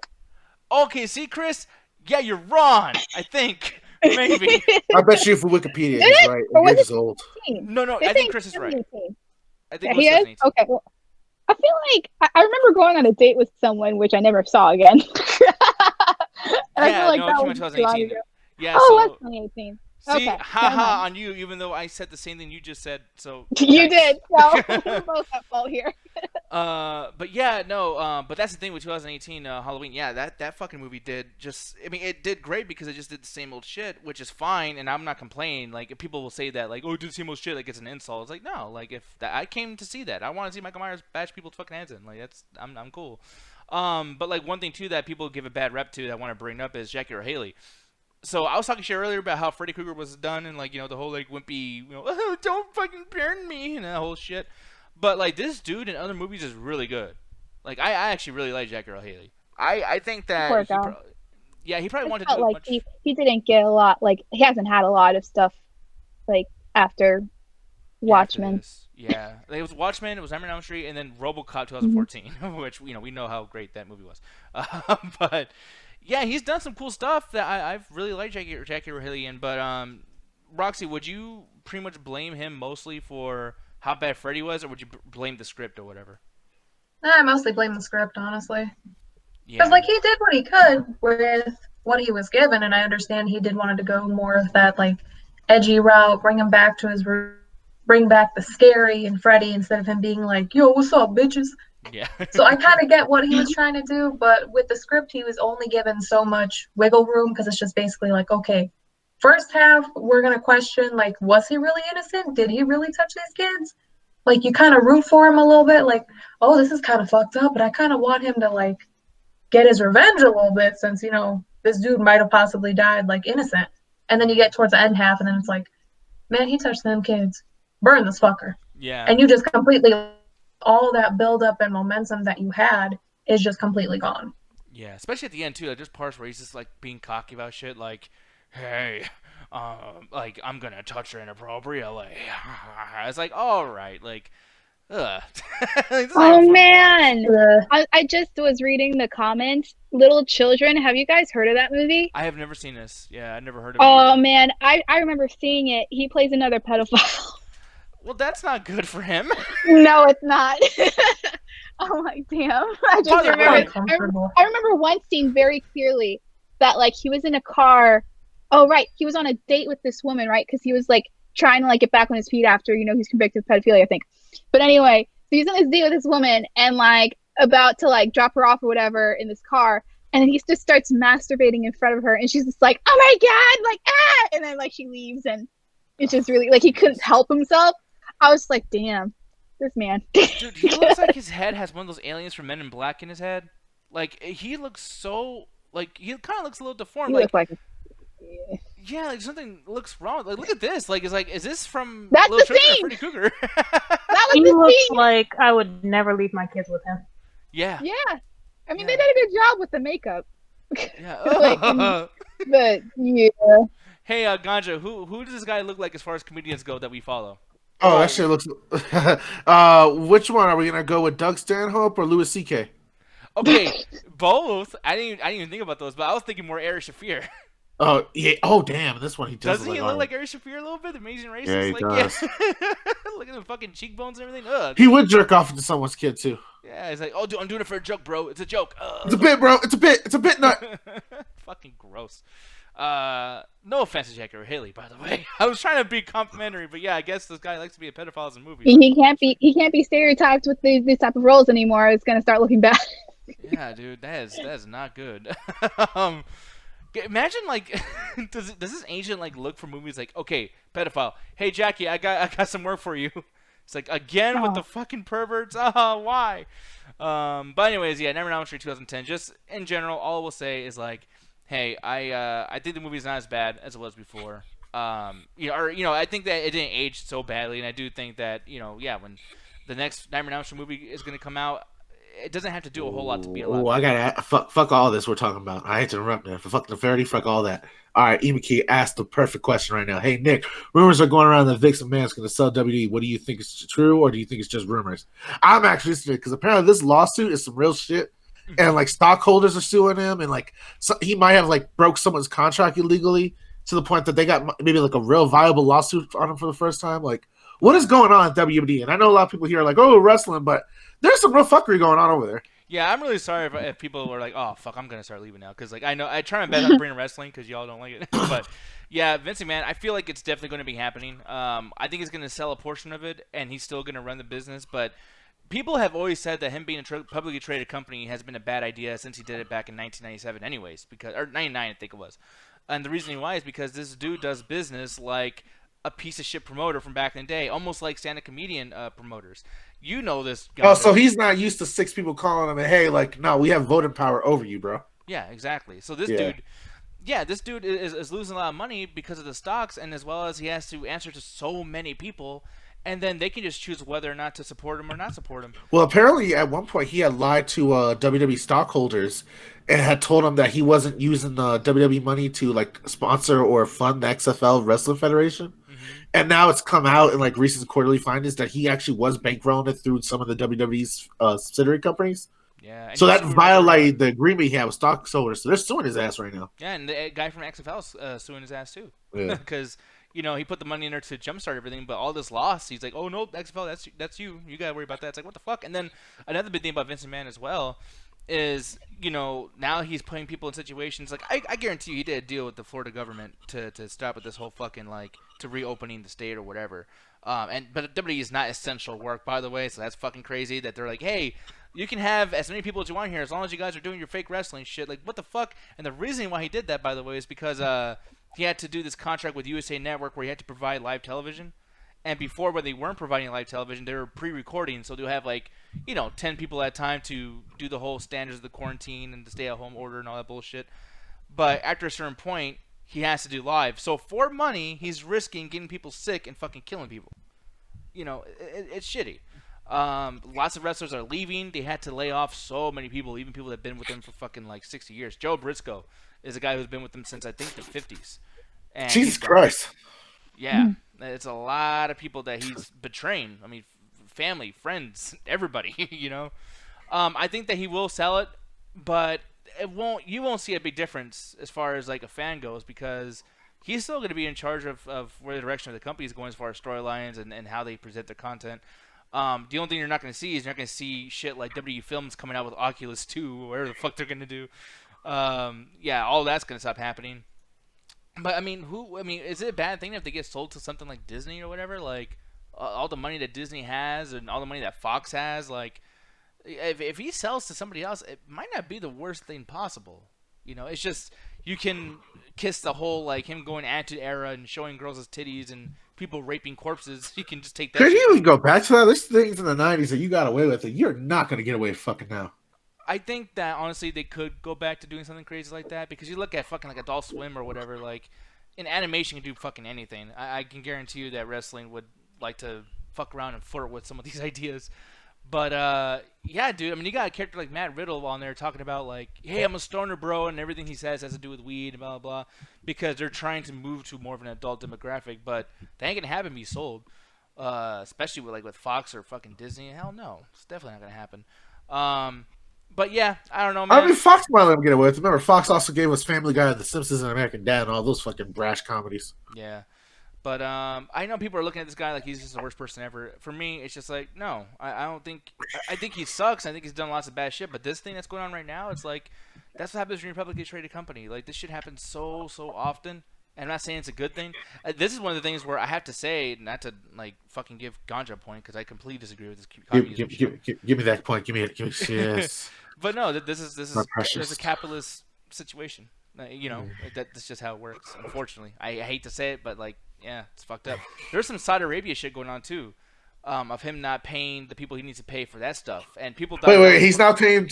A: Okay, see, Chris? Yeah, you're wrong. I think. Maybe.
B: I bet you for Wikipedia,
C: Did
B: he's
C: it?
B: right.
C: Or was
B: You're just
C: it
B: old.
C: 2018?
A: No,
C: They
A: I think
C: think
A: Chris is right.
C: 2018.
A: I think
C: Yeah,
A: it was
C: he is?
A: 2018.
C: Okay, well, I feel like I remember going on a date with someone, which I never saw again. And I feel like
A: no,
C: that
A: it came out
C: was too long
A: 2018.
C: ago.
A: Yeah,
C: Oh,
A: so.
C: it was 2018.
A: See,
C: Okay, never
A: haha
C: mind.
A: on you, even though I said the same thing you just said. So
C: You
A: yikes.
C: did, so we're both at fault here.
A: But yeah, no, but that's the thing with 2018 Halloween. Yeah, that fucking movie did just. I mean, it did great because it just did the same old shit, which is fine, and I'm not complaining. Like, if people will say that, like, oh, it did the same old shit, like it's an insult. It's like, no, like I came to see that. I want to see Michael Myers bash people's fucking heads in. Like, I'm cool. But like one thing too that people give a bad rep to that I want to bring up is Jackie or Haley. So I was talking shit earlier about how Freddy Krueger was done and like the whole like wimpy oh, don't fucking burn me and that whole shit. But like this dude in other movies is really good. Like I actually really like Jack Earl Haley. I think that
C: Poor guy.
A: he probably wanted to
C: felt
A: do
C: like
A: much.
C: he didn't get a lot. Like he hasn't had a lot of stuff like after Watchmen.
A: After yeah, it was Watchmen, it was Nightmare on Elm Street, and then RoboCop 2014, which we know how great that movie was. But yeah, he's done some cool stuff that I've really liked Jackie Earle Haley in. But Roxy, would you pretty much blame him mostly for how bad Freddy was, or would you blame the script or whatever?
D: I mostly blame the script, honestly.
A: Yeah.
D: Because like he did what he could with what he was given, and I understand he did wanted to go more of that like edgy route, bring him back to his root, bring back the scary and Freddy instead of him being like, "Yo, what's up, bitches?"
A: Yeah.
D: So I kind of get what he was trying to do, but with the script, he was only given so much wiggle room because it's just basically like, okay, first half we're gonna question like, was he really innocent? Did he really touch these kids? Like you kind of root for him a little bit, like, oh, this is kind of fucked up, but I kind of want him to like get his revenge a little bit since this dude might have possibly died like innocent. And then you get towards the end half, and then it's like, man, he touched them kids. Burn this fucker.
A: Yeah.
D: And you just completely, all that buildup and momentum that you had is just completely gone.
A: Yeah, especially at the end too. Like, there's parts where he's just like being cocky about shit, like, "Hey, like I'm gonna touch her inappropriately." It's like, all right, like, ugh.
C: Oh man, I just was reading the comments. Little Children, have you guys heard of that movie?
A: I have never seen this. Yeah, I never heard of it.
C: Oh man, I remember seeing it. He plays another pedophile.
A: Well, that's not good for him.
C: No, it's not. I'm like, damn. I just remember. I remember one scene very clearly that like he was in a car. Oh right, he was on a date with this woman, right? Because he was like trying to like get back on his feet after he's convicted of pedophilia, I think. But anyway, so he's on this date with this woman and like about to like drop her off or whatever in this car, and then he just starts masturbating in front of her, and she's just like, oh my god, like ah, and then like she leaves, and it's just really like he couldn't help himself. I was like, damn, this man.
A: Dude, he looks like his head has one of those aliens from Men in Black in his head. Like, he looks so, like, he kind of looks a little deformed. Yeah, like something looks wrong. Like, look at this. Like, is this from
C: That's
A: Little
C: the
A: Children
C: scene!
A: or Freddy Krueger?
C: That was
E: He
C: the
E: looks
C: scene!
E: like I would never leave my kids with him.
A: Yeah.
C: Yeah. I mean,
A: Yeah.
C: they did a good job with the makeup.
A: Yeah.
C: But, yeah.
A: Hey, Ganja, who does this guy look like as far as comedians go that we follow?
B: Oh, that shit looks. Which one are we gonna go with? Doug Stanhope or Louis C.K.?
A: Okay, both. I didn't even think about those, but I was thinking more Ari Shaffir.
B: Oh yeah. Oh damn. This one he does
A: Doesn't
B: look
A: he
B: like
A: look
B: Arnold.
A: like Ari Shaffir a little bit? Amazing
B: Yeah,
A: Racist?
B: he
A: Like, yeah.
B: does.
A: Look at the fucking cheekbones and everything. Ugh.
B: He would jerk off into someone's kid too.
A: Yeah, it's like, oh, dude, I'm doing it for a joke, bro. It's a joke.
B: It's a bit, bro. It's a bit. It's a bit nut.
A: Fucking gross. No offense to Jackie Haley, by the way. I was trying to be complimentary, but yeah, I guess this guy likes to be a pedophile in movies.
C: He can't be stereotyped with these type of roles anymore. It's gonna start looking bad.
A: Yeah, dude, that is not good. Imagine like, does this agent like look for movies like, okay, pedophile. Hey Jackie, I got some work for you. It's like again with the fucking perverts. Why? But anyways, yeah, Never Not Street 2010. Just in general, all I will say is like, hey, I think the movie's not as bad as it was before. I think that it didn't age so badly, and I do think that when the next Nightmare on Elm Street movie is gonna come out, it doesn't have to do a whole lot to be a lot.
B: Oh, I gotta fuck all this we're talking about. I hate to interrupt there. Fuck the 30, fuck all that. All right, Emiki asked the perfect question right now. Hey Nick, rumors are going around that Vince McMahon's going to sell WWE. What do you think is true, or do you think it's just rumors? I'm actually interested because apparently this lawsuit is some real shit, and like stockholders are suing him, and like he might have like broke someone's contract illegally to the point that they got maybe like a real viable lawsuit on him for the first time. Like, what is going on at WWE? And I know a lot of people here are like, oh, wrestling, but there's some real fuckery going on over there.
A: Yeah, I'm really sorry if people were like, "Oh, fuck, I'm gonna start leaving now," because like I know I try my best on bringing wrestling because y'all don't like it, but yeah, Vince McMahon, I feel like it's definitely going to be happening. I think he's going to sell a portion of it, and he's still going to run the business. But people have always said that him being a publicly traded company has been a bad idea since he did it back in 1997, anyways, or 99, I think it was. And the reason why is because this dude does business like a piece of shit promoter from back in the day, almost like stand-up comedian promoters. You know this guy.
B: Oh, so he's not used to 6 people calling him, and hey, like, no, we have voting power over you, bro.
A: Yeah, exactly. So this dude is losing a lot of money because of the stocks, and as well as he has to answer to so many people, and then they can just choose whether or not to support him or not support him.
B: Well, apparently at one point he had lied to WWE stockholders and had told them that he wasn't using the WWE money to like sponsor or fund the XFL Wrestling Federation. And now it's come out in like recent quarterly findings that he actually was bankrolling it through some of the WWE's subsidiary companies.
A: Yeah.
B: So that violated the agreement he had with stockholders. So they're suing his ass right now.
A: Yeah, and the guy from XFL is suing his ass too.
B: Yeah.
A: Because he put the money in there to jumpstart everything, but all this loss, he's like, oh no, XFL, that's you. You gotta worry about that. It's like, what the fuck? And then another big thing about Vince McMahon as well is now he's putting people in situations like I guarantee you he did a deal with the Florida government to stop with this whole fucking like to reopening the state or whatever. But WWE is not essential work, by the way, so that's fucking crazy that they're like, hey, you can have as many people as you want here as long as you guys are doing your fake wrestling shit. Like, what the fuck? And the reason why he did that, by the way, is because he had to do this contract with USA Network where he had to provide live television. And before, when they weren't providing live television, they were pre-recording, so they'll have 10 people at a time to do the whole standards of the quarantine and the stay-at-home order and all that bullshit. But after a certain point, he has to do live. So for money, he's risking getting people sick and fucking killing people. It's shitty. Lots of wrestlers are leaving. They had to lay off so many people, even people that have been with them for fucking 60 years. Joe Briscoe is a guy who's been with them since I think the 50s. And
B: Jesus Christ.
A: Yeah, it's a lot of people that he's betraying. I mean, family, friends, everybody. I think that he will sell it, but you won't see a big difference as far as like a fan goes because he's still going to be in charge of where the direction of the company is going as far as storylines and how they present their content. The only thing you're not going to see is you're not going to see shit like WWE Films coming out with Oculus 2 or whatever the fuck they're going to do. All that's going to stop happening. But is it a bad thing if they get sold to something like Disney or whatever? Like all the money that Disney has and all the money that Fox has, like if he sells to somebody else, it might not be the worst thing possible. It's just you can kiss the whole like him going Attitude Era and showing girls his titties and people raping corpses. You can just take that.
B: Could you even go back to that? There's things in the 90s that you got away with it. You're not going to get away with fucking now.
A: I think that honestly they could go back to doing something crazy like that because you look at fucking like Adult Swim or whatever, like in animation you can do fucking anything. I can guarantee you that wrestling would like to fuck around and flirt with some of these ideas. But yeah, dude, you got a character like Matt Riddle on there talking about like, hey, I'm a stoner bro, and everything he says has to do with weed and blah blah blah, because they're trying to move to more of an adult demographic, but they ain't gonna have him be sold, especially with Fox or fucking Disney. Hell no, it's definitely not gonna happen. But yeah, I don't know, man.
B: I mean, Fox might let him get away with it. Remember, Fox also gave us Family Guy, The Simpsons, and American Dad, and all those fucking brash comedies.
A: Yeah. But I know people are looking at this guy like he's just the worst person ever. For me, it's just like, no, I don't think. I think he sucks. I think he's done lots of bad shit. But this thing that's going on right now, it's like, that's what happens when you're a publicly traded company. Like, this shit happens so often. And I'm not saying it's a good thing. This is one of the things where I have to say, not to like fucking give Ganja a point, because I completely disagree with this communism shit.
B: Give me that point. Give me it. Yes.
A: But no, this is
B: precious.
A: a capitalist situation. That's just how it works. Unfortunately, I hate to say it, but like, yeah, it's fucked up. There's some Saudi Arabia shit going on too, of him not paying the people he needs to pay for that stuff, and people.
B: Wait, he's not paying.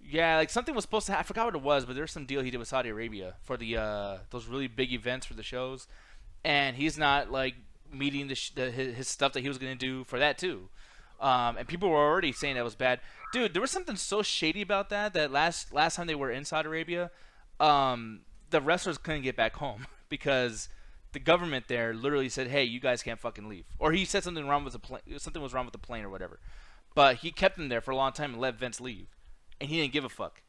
A: Yeah, like something was supposed to. I forgot what it was, but there's some deal he did with Saudi Arabia for the those really big events for the shows, and he's not like meeting his stuff that he was gonna do for that too. And people were already saying that was bad. Dude, there was something so shady about that last time they were in Saudi Arabia, the wrestlers couldn't get back home because the government there literally said, "Hey, you guys can't fucking leave." Or he said something wrong with the plane, something was wrong with the plane or whatever. But he kept them there for a long time and let Vince leave, and he didn't give a fuck.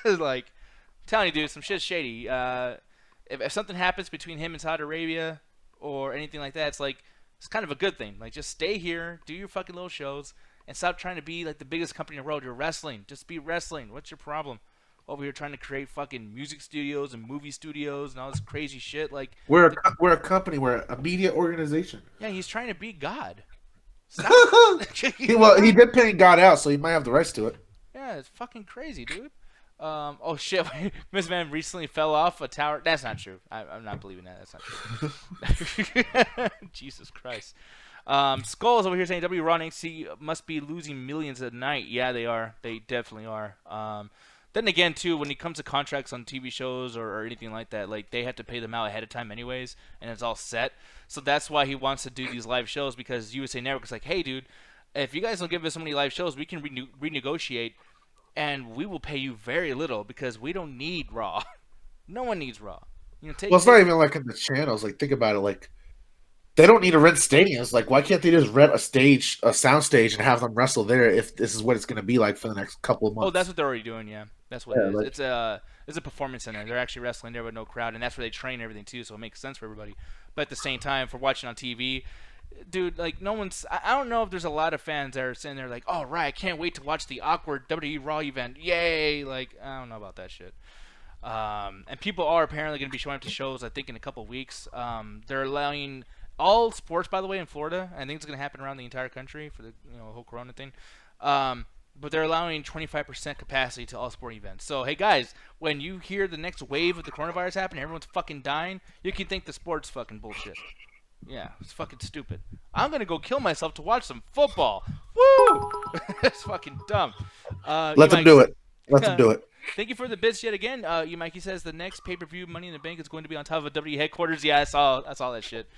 A: Like, I'm telling you, dude, some shit's shady. If something happens between him and Saudi Arabia or anything like that, it's like, it's kind of a good thing. Like, just stay here, do your fucking little shows, and stop trying to be like the biggest company in the world. You're wrestling. Just be wrestling. What's your problem? Over here trying to create fucking music studios and movie studios and all this crazy shit. Like,
B: we're a company. We're a media organization.
A: Yeah, he's trying to be God.
B: He did pay God out, so he might have the rights to it.
A: Yeah, it's fucking crazy, dude. Oh shit, Miss Man recently fell off a tower. That's not true. I'm not believing that. That's not true. Jesus Christ. Skull's over here saying W Raw and NXT must be losing millions a night. Yeah, they are. They definitely are. Then again, too, when it comes to contracts on TV shows or anything like that, like, they have to pay them out ahead of time anyways, and it's all set. So that's why he wants to do these live shows, because USA Network is like, hey, dude, if you guys don't give us so many live shows, we can renegotiate, and we will pay you very little because we don't need Raw. No one needs Raw.
B: It's not even like in the channels. Like, think about it. Like, they don't need to rent stadiums. Like, why can't they just rent a sound stage, and have them wrestle there if this is what it's going to be like for the next couple of months?
A: Oh, that's what they're already doing, yeah. That's what it is. Like, it's a performance center. They're actually wrestling there with no crowd, and that's where they train and everything too, so it makes sense for everybody. But at the same time, for watching on TV, dude, like, no one's... I don't know if there's a lot of fans that are sitting there like, oh, right, I can't wait to watch the awkward WWE Raw event. Yay! Like, I don't know about that shit. And people are apparently going to be showing up to shows, I think, in a couple of weeks. They're allowing... all sports, by the way, in Florida. I think it's going to happen around the entire country for the whole Corona thing. But they're allowing 25% capacity to all sporting events. So, hey, guys, when you hear the next wave of the coronavirus happen, everyone's fucking dying, you can think the sport's fucking bullshit. Yeah, it's fucking stupid. I'm going to go kill myself to watch some football. Woo! It's fucking dumb.
B: Let them do it. Let them do it.
A: Thank you for the bits yet again. Mikey says the next pay-per-view Money in the Bank is going to be on top of a W headquarters. Yeah, I saw that shit.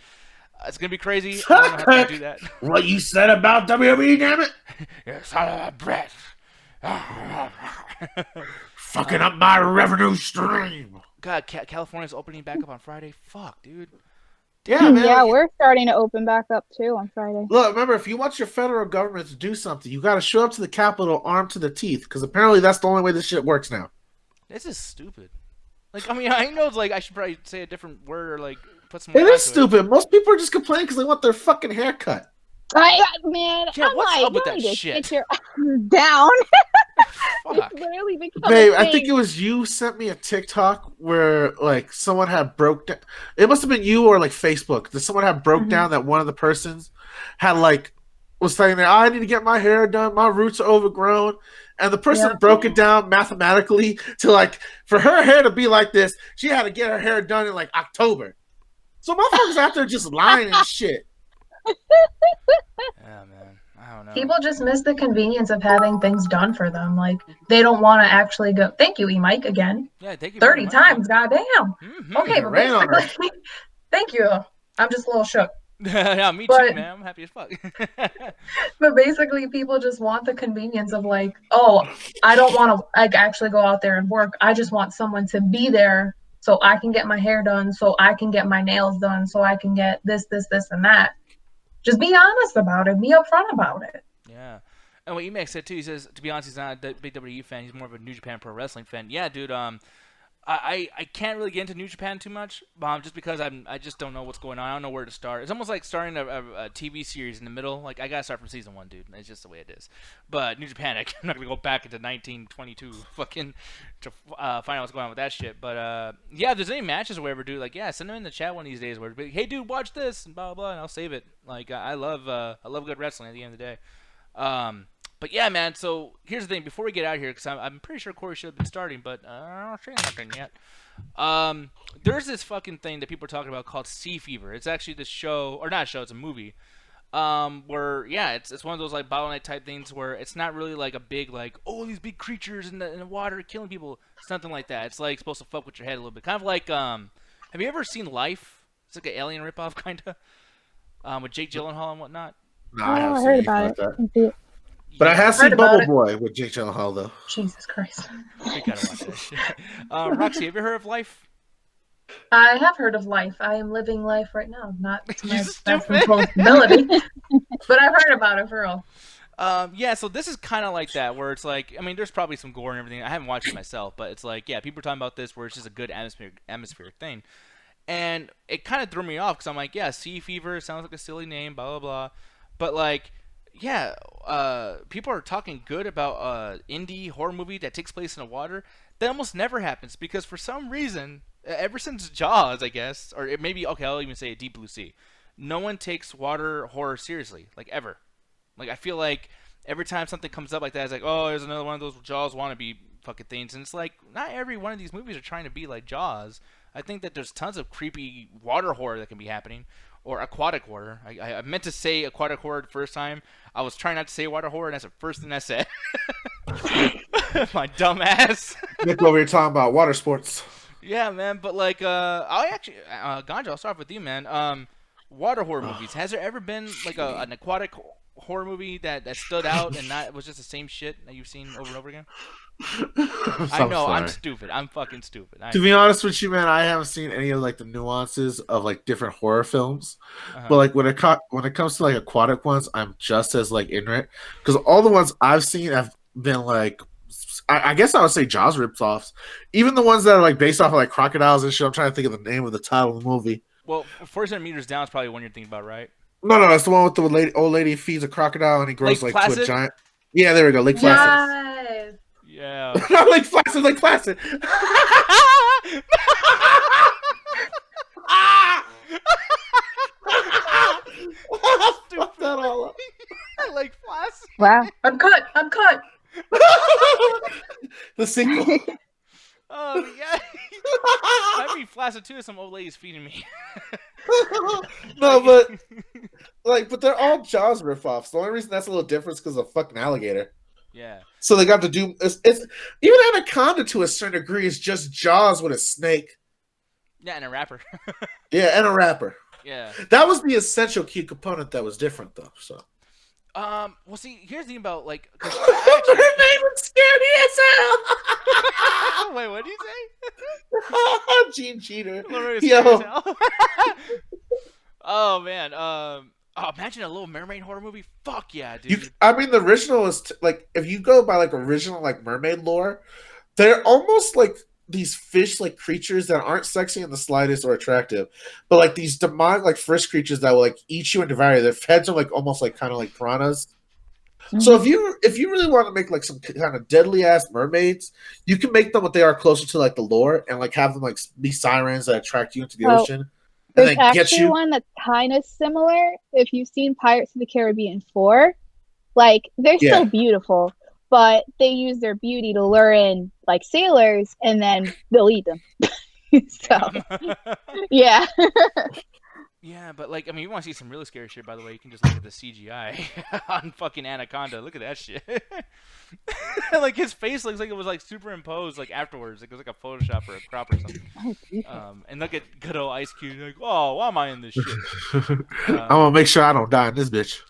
A: It's going to be crazy. I don't know how to do that.
B: What you said about WWE, damn it?
A: You're son of a breath.
B: Fucking up my revenue stream.
A: God, California's opening back up on Friday. Fuck, dude.
B: Yeah, man.
C: Yeah, we're starting to open back up too on Friday.
B: Look, remember, if you want your federal government to do something, you got to show up to the Capitol armed to the teeth, because apparently that's the only way this shit works now.
A: This is stupid. Like, I mean, I know it's like I should probably say a different word or like put some.
B: It is stupid. Most people are just complaining because they want their fucking haircut.
C: Man,
A: yeah, what's up with that shit?
C: Get your down.
A: Fuck.
C: It's literally become
B: Babe, I think it was you sent me a TikTok where like someone had broke down. It must have been you or like Facebook. That someone had broke down that one of the persons had like was saying that I need to get my hair done. My roots are overgrown. And the person broke it down mathematically to like for her hair to be like this, she had to get her hair done in like October. So motherfuckers out there just lying and shit.
A: Yeah, man. I don't know.
D: People just miss the convenience of having things done for them. Like, they don't want to actually go. Thank you, E-Mike, again.
A: Yeah, thank you.
D: 30 times, goddamn.
A: Mm-hmm.
D: Okay, but basically, thank you. I'm just a little shook.
A: Yeah, me too, man. I'm happy as fuck.
D: But basically, people just want the convenience of like, oh, I don't want to like actually go out there and work. I just want someone to be there so I can get my hair done, so I can get my nails done, so I can get this, and that. Just be honest about it. Be upfront about it.
A: Yeah. And what Emax said too, he says, to be honest, he's not a big WWE fan. He's more of a New Japan Pro Wrestling fan. Yeah, dude. I can't really get into New Japan too much, just because I just don't know what's going on. I don't know where to start. It's almost like starting a TV series in the middle. Like, I gotta start from season 1, dude. It's just the way it is. But New Japan, I'm not gonna go back into 1922 fucking to find out what's going on with that shit. But yeah, if there's any matches or whatever, dude, like, yeah, send them in the chat one of these days. Where, hey, dude, watch this and blah blah, and I'll save it. Like, I love good wrestling at the end of the day. But yeah, man, so here's the thing. Before we get out of here, because I'm pretty sure Corey should have been starting, but I don't see nothing yet. There's this fucking thing that people are talking about called Sea Fever. It's actually this show, or not a show, it's a movie. Where, yeah, it's one of those, like, Battle Night type things where it's not really, like, a big, like, oh, these big creatures in the water killing people. It's nothing like that. It's, like, supposed to fuck with your head a little bit. Kind of like, have you ever seen Life? It's like an alien ripoff, kind of, with Jake Gyllenhaal and whatnot.
B: No, I haven't
C: I
B: seen
C: heard
B: anything
C: about
B: like
C: it.
B: that.
C: I see it.
B: But I have seen
D: Heard about
B: Bubble
D: it.
B: Boy with Jake Gyllenhaal, though.
D: Jesus Christ.
A: We gotta watch that shit. Roxy, have you heard of Life?
D: I have heard of Life. I am living life right now. Not to my
A: You
D: best
A: stupid.
D: responsibility. But I've heard about it for real.
A: Yeah, so this is kind of like that, where it's like, I mean, there's probably some gore and everything. I haven't watched it myself, but it's like, yeah, people are talking about this where it's just a good atmospheric thing. And it kind of threw me off, because I'm like, yeah, Sea Fever sounds like a silly name, blah, blah, blah. But, like, yeah, people are talking good about indie horror movie that takes place in the water. That almost never happens, because for some reason, ever since Jaws, I guess, or it maybe, okay, I'll even say Deep Blue Sea, no one takes water horror seriously, like, ever. Like, I feel like every time something comes up like that, it's like, oh, there's another one of those Jaws wannabe fucking things. And it's like, not every one of these movies are trying to be like Jaws. I think that there's tons of creepy water horror that can be happening, or aquatic horror. I meant to say aquatic horror the first time. I was trying not to say water horror, and that's the first thing I said. My dumb ass.
B: Nick over here talking about water sports.
A: Yeah, man, but like, I actually, Ganja, I'll start with you, man. Water horror movies. Has there ever been like an aquatic horror movie that stood out and not was just the same shit that you've seen over and over again? I know, I'm stupid. I'm fucking stupid.
B: To be honest with you, man, I haven't seen any of like the nuances of like different horror films.
A: Uh-huh.
B: But like when it comes to like aquatic ones, I'm just as like ignorant, because all the ones I've seen have been like, I guess I would say Jaws ripoffs. Even the ones that are like based off of like crocodiles and shit. I'm trying to think of the name of the title of the movie.
A: Well, 400 Meters Down is probably one you're thinking about, right?
B: No, it's the one with the old lady feeds a crocodile and he grows
A: Lake
B: like to
A: Placid?
B: a giant. Yeah, there we go, Lake Placid.
D: Yes.
A: Yeah.
B: Not Lake Placid, Lake Placid.
A: Fuck that all up. Lake Placid.
C: Wow.
D: I'm cut.
B: The sequel.
A: Oh yeah. I'd be flaccid too if some old lady's feeding me.
B: No, but they're all Jaws ripoffs. The only reason that's a little different is because of fucking alligator.
A: Yeah.
B: So they got to do it's even Anaconda to a certain degree is just Jaws with a snake.
A: Yeah, and a rapper.
B: Yeah, and a rapper.
A: Yeah.
B: That was the essential key component that was different though. So.
A: Well, see, here's the thing about like.
B: Her name was scary as hell.
A: Wait, what did you say?
B: Gene Cheater.
A: Yo. Oh man. Imagine a Little Mermaid horror movie. Fuck yeah, dude.
B: I mean, the original is like, if you go by like original like mermaid lore, they're almost like these fish like creatures that aren't sexy in the slightest or attractive, but like these demonic like fish creatures that will like eat you and devour you. Their heads are like almost like kind of like piranhas. Mm-hmm. So if you really want to make like some kind of deadly ass mermaids, you can make them what they are closer to like the lore and like have them like be sirens that attract you into the ocean.
C: There's actually one that's kind of similar. If you've seen Pirates of the Caribbean 4, like they're still beautiful, but they use their beauty to lure in like sailors, and then they'll eat them. So, yeah.
A: Yeah, but like, I mean, you want to see some really scary shit, by the way, you can just look at the CGI on fucking Anaconda. Look at that shit. Like, his face looks like it was like superimposed like afterwards. Like it was like a Photoshop or a crop or something. And look at good old Ice Cube. Like, oh, why am I in this shit?
B: I'm gonna make sure I don't die in this bitch.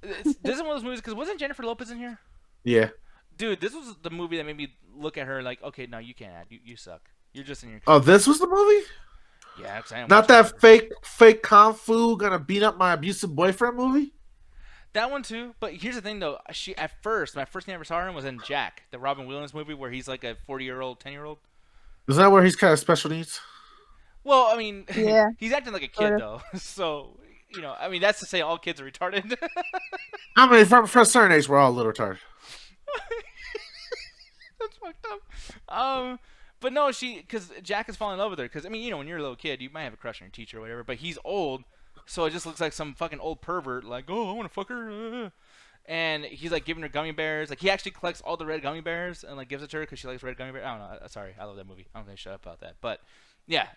A: This is one of those movies, because wasn't Jennifer Lopez in here?
B: Yeah. Dude,
A: this was the movie that made me look at her like, okay, no, you can't act. You suck. You're just in your.
B: Oh, this was the movie?
A: Yeah,
B: not that fake kung fu gonna beat up my abusive boyfriend movie.
A: That one too. But here's the thing though. My first thing I ever saw her in was in Jack, the Robin Williams movie where he's like a 40-year-old, 10-year-old.
B: Is that where he's kind of special needs?
A: Well, I mean,
C: Yeah.
A: he's acting like a kid though. So, I mean, that's to say all kids are retarded.
B: I mean, from a certain age, we're all a little retarded.
A: That's fucked up. But no, because Jack is falling in love with her. Because, I mean, when you're a little kid, you might have a crush on your teacher or whatever. But he's old, so it just looks like some fucking old pervert. Like, oh, I want to fuck her. And he's, like, giving her gummy bears. Like, he actually collects all the red gummy bears and, like, gives it to her because she likes red gummy bears. I don't know. Sorry. I love that movie. I'm going to shut up about that. But, yeah.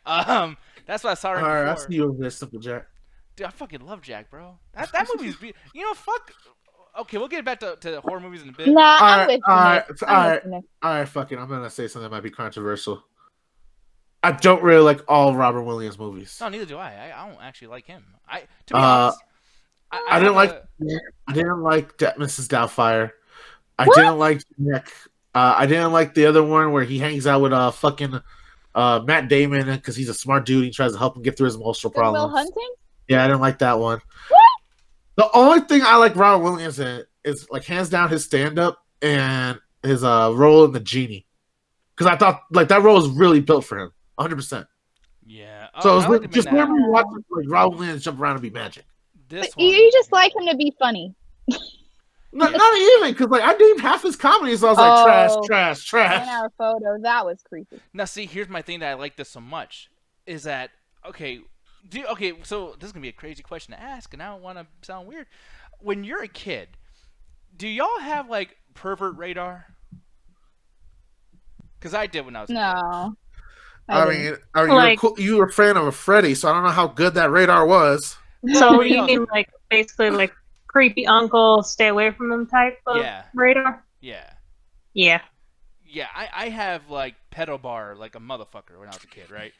A: That's what I saw her in
B: All right,
A: before.
B: I'll see you over there, Simple Jack.
A: Dude, I fucking love Jack, bro. That movie's... fuck... Okay, we'll get back to horror movies in a bit.
C: Nah, I'm with you.
B: All right, fuck it. I'm gonna say something that might be controversial. I don't really like all Robert Williams movies.
A: No, neither do I. I don't actually like him. To be honest,
B: I didn't like Mrs. Doubtfire. I didn't like Nick. I didn't like the other one where he hangs out with fucking Matt Damon because he's a smart dude. He tries to help him get through his emotional problems.
C: Will Hunting?
B: Yeah, I didn't like that one.
C: What?
B: The only thing I like Robert Williams in is like hands down his stand up and his role in The Genie. Because I thought like that role was really built for him. 100%.
A: Yeah.
B: So it was just whenever you watch like Robert Williams jump around and be magic.
C: You just like him to be funny.
B: Not even, because like I named half his comedies, so I was like trash.
C: 1 hour photo, that was creepy.
A: Now see, here's my thing that I like this so much is that so this is gonna be a crazy question to ask, and I don't want to sound weird. When you're a kid, do y'all have like pervert radar? Because I did when I was a kid.
C: No.
B: I mean, you were a fan of a Freddy, so I don't know how good that radar was.
E: So you mean like basically like creepy uncle, stay away from them type of radar?
A: Yeah.
E: Yeah.
A: Yeah, I have like pedo bar like a motherfucker when I was a kid, right?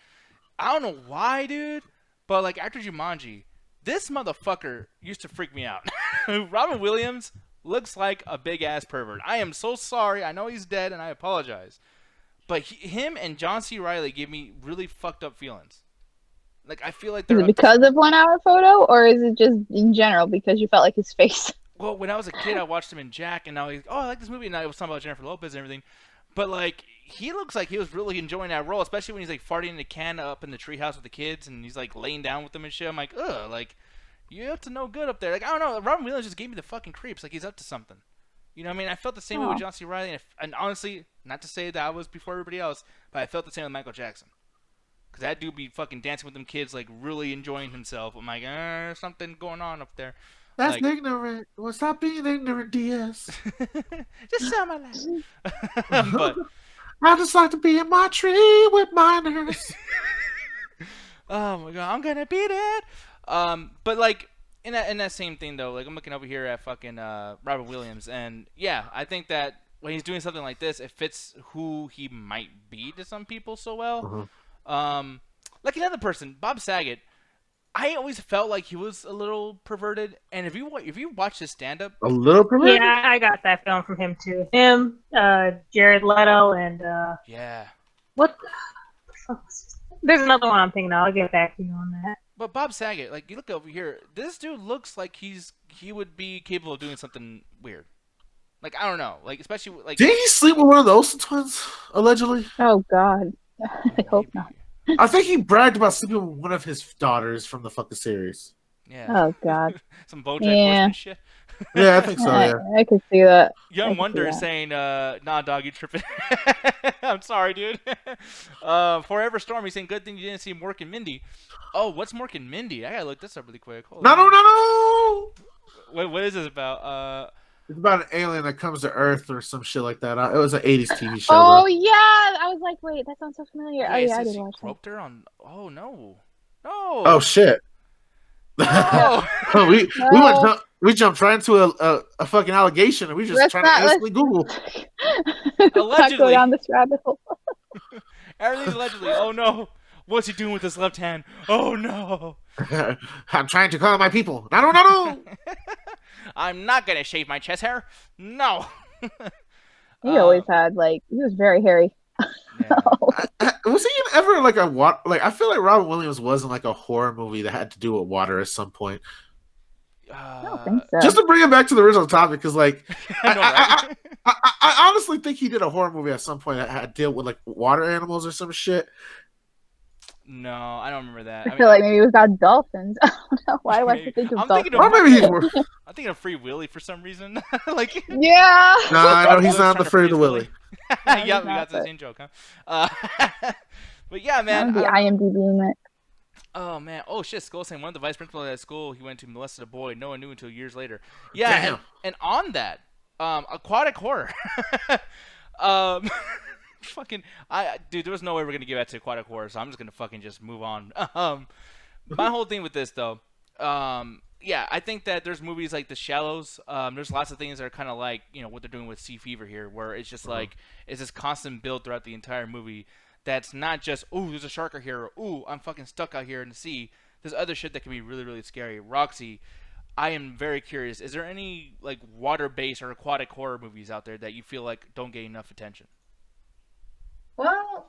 A: I don't know why, dude, but like after Jumanji, this motherfucker used to freak me out. Robin Williams looks like a big ass pervert. I am so sorry. I know he's dead, and I apologize. But him and John C. Reilly give me really fucked up feelings. Like I feel like they're
C: is it because of 1 hour photo, or is it just in general because you felt like his face?
A: Well, when I was a kid, I watched him in Jack, and now he's I like this movie, and I was talking about Jennifer Lopez and everything. But like he looks like he was really enjoying that role, especially when he's like farting in a can up in the treehouse with the kids, and he's like laying down with them and shit. I'm like, ugh, like you have to know good up there. Like I don't know, Robin Williams just gave me the fucking creeps. Like he's up to something. You know what I mean? I felt the same way with John C. Reilly, and honestly, not to say that I was before everybody else, but I felt the same with Michael Jackson. Because that dude be fucking dancing with them kids, like really enjoying himself. I'm like, there's something going on up there.
B: That's like, ignorant. Well, stop being ignorant, DS.
A: Just sell my life. But
B: I just like to be in my tree with minors.
A: Oh my god, I'm gonna beat it. But like in that same thing though, like I'm looking over here at fucking Robert Williams, and yeah, I think that when he's doing something like this, it fits who he might be to some people so well. Like another person, Bob Saget. I always felt like he was a little perverted, and if you watch his stand-up,
B: a little perverted.
E: Yeah, I got that film from him too. Him, Jared Leto, and
A: yeah.
E: What the fuck? There's another one I'm thinking of. I'll get back to you on that.
A: But Bob Saget, like you look over here, this dude looks like he would be capable of doing something weird. Like I don't know, like especially like.
B: Did he sleep with one of the Olsen twins allegedly?
C: Oh God, I hope not.
B: I think he bragged about sleeping with one of his daughters from the fucking series.
A: Yeah.
C: Oh God.
A: Some BoJack Horseman shit.
B: Yeah, I think so. Yeah.
C: I could see that.
A: Young Wonder is saying, "Nah, dog, you tripping." I'm sorry, dude. Forever Storm, he's saying, "Good thing you didn't see Mork and Mindy." Oh, what's Mork and Mindy? I gotta look this up really quick.
B: No.
A: What is this about?
B: It's about an alien that comes to Earth or some shit like that. It was an '80s TV show.
C: Oh
B: bro.
C: yeah, I was like, wait, that sounds so familiar.
A: Yeah,
C: oh yeah, I did watch
A: roped her on. Oh no.
B: Oh shit.
A: No.
B: we jumped right into a fucking allegation, and we just trying to instantly Google.
A: Allegedly.
C: Go down this rabbit hole.
A: Everything's allegedly. Oh no. What's he doing with his left hand? Oh no.
B: I'm trying to call my people. No.
A: I'm not gonna shave my chest hair. No.
C: He always had he was very hairy.
A: Yeah.
B: Was he ever like a water? Like I feel like Robin Williams wasn't like a horror movie that had to do with water at some point.
C: I don't think so.
B: Just to bring it back to the original topic, because like
A: I know, right?
B: I honestly think he did a horror movie at some point that had deal with like water animals or some shit.
A: No, I don't remember that.
C: I feel like maybe it was about dolphins. I don't know. Why do I have to think of
A: I'm
C: dolphins?
A: thinking
B: Or maybe he's more.
A: I'm thinking of Free Willy for some reason. Like,
C: Yeah.
B: Nah, no, he's
A: Willy's
B: not
A: trying to
B: afraid
A: free
B: of
A: his
B: Willy.
C: No,
A: yeah,
C: he's
A: we got
C: not,
A: the
C: but-
A: same joke, huh? But yeah,
C: That
A: man.
C: would be IMDb it.
A: Oh man. Oh shit. Skull saying one of the vice principals at that school he went to molested a boy. No one knew until years later. Yeah.
B: Damn.
A: And on that, aquatic horror. um, fucking. Dude, there was no way we're gonna get back to aquatic horror, so I'm just gonna fucking just move on. My whole thing with this though. Yeah, I think that there's movies like The Shallows. There's lots of things that are kind of like, you know, what they're doing with Sea Fever here, where it's just like, it's this constant build throughout the entire movie that's not just, ooh, there's a shark out here, or ooh, I'm fucking stuck out here in the sea. There's other shit that can be really, really scary. Roxy, I am very curious. Is there any, like, water-based or aquatic horror movies out there that you feel like don't get enough attention?
D: Well,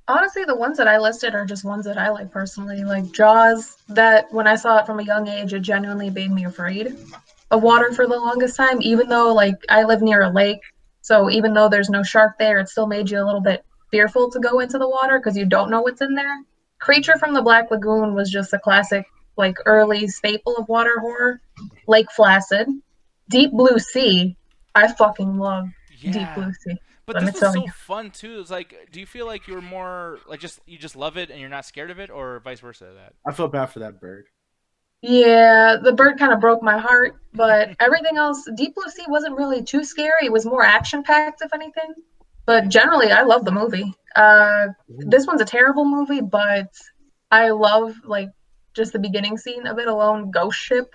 D: honestly, the ones that I listed are just ones that I like personally. Like Jaws, that when I saw it from a young age, it genuinely made me afraid of water for the longest time. Even though, like, I live near a lake, so even though there's no shark there, it still made you a little bit fearful to go into the water because you don't know what's in there. Creature from the Black Lagoon was just a classic, like, early staple of water horror. Lake Placid, Deep Blue Sea. I fucking love Deep Blue Sea.
A: But
D: Let me
A: this
D: tell
A: was so
D: you.
A: fun too. It's like, do you feel like you're more like you just love it and you're not scared of it, or vice versa? That
B: I feel bad for that bird.
D: Yeah, the bird kind of broke my heart, but everything else, Deep Blue Sea wasn't really too scary. It was more action packed, if anything. But generally, I love the movie. This one's a terrible movie, but I love like just the beginning scene of it alone. Ghost ship.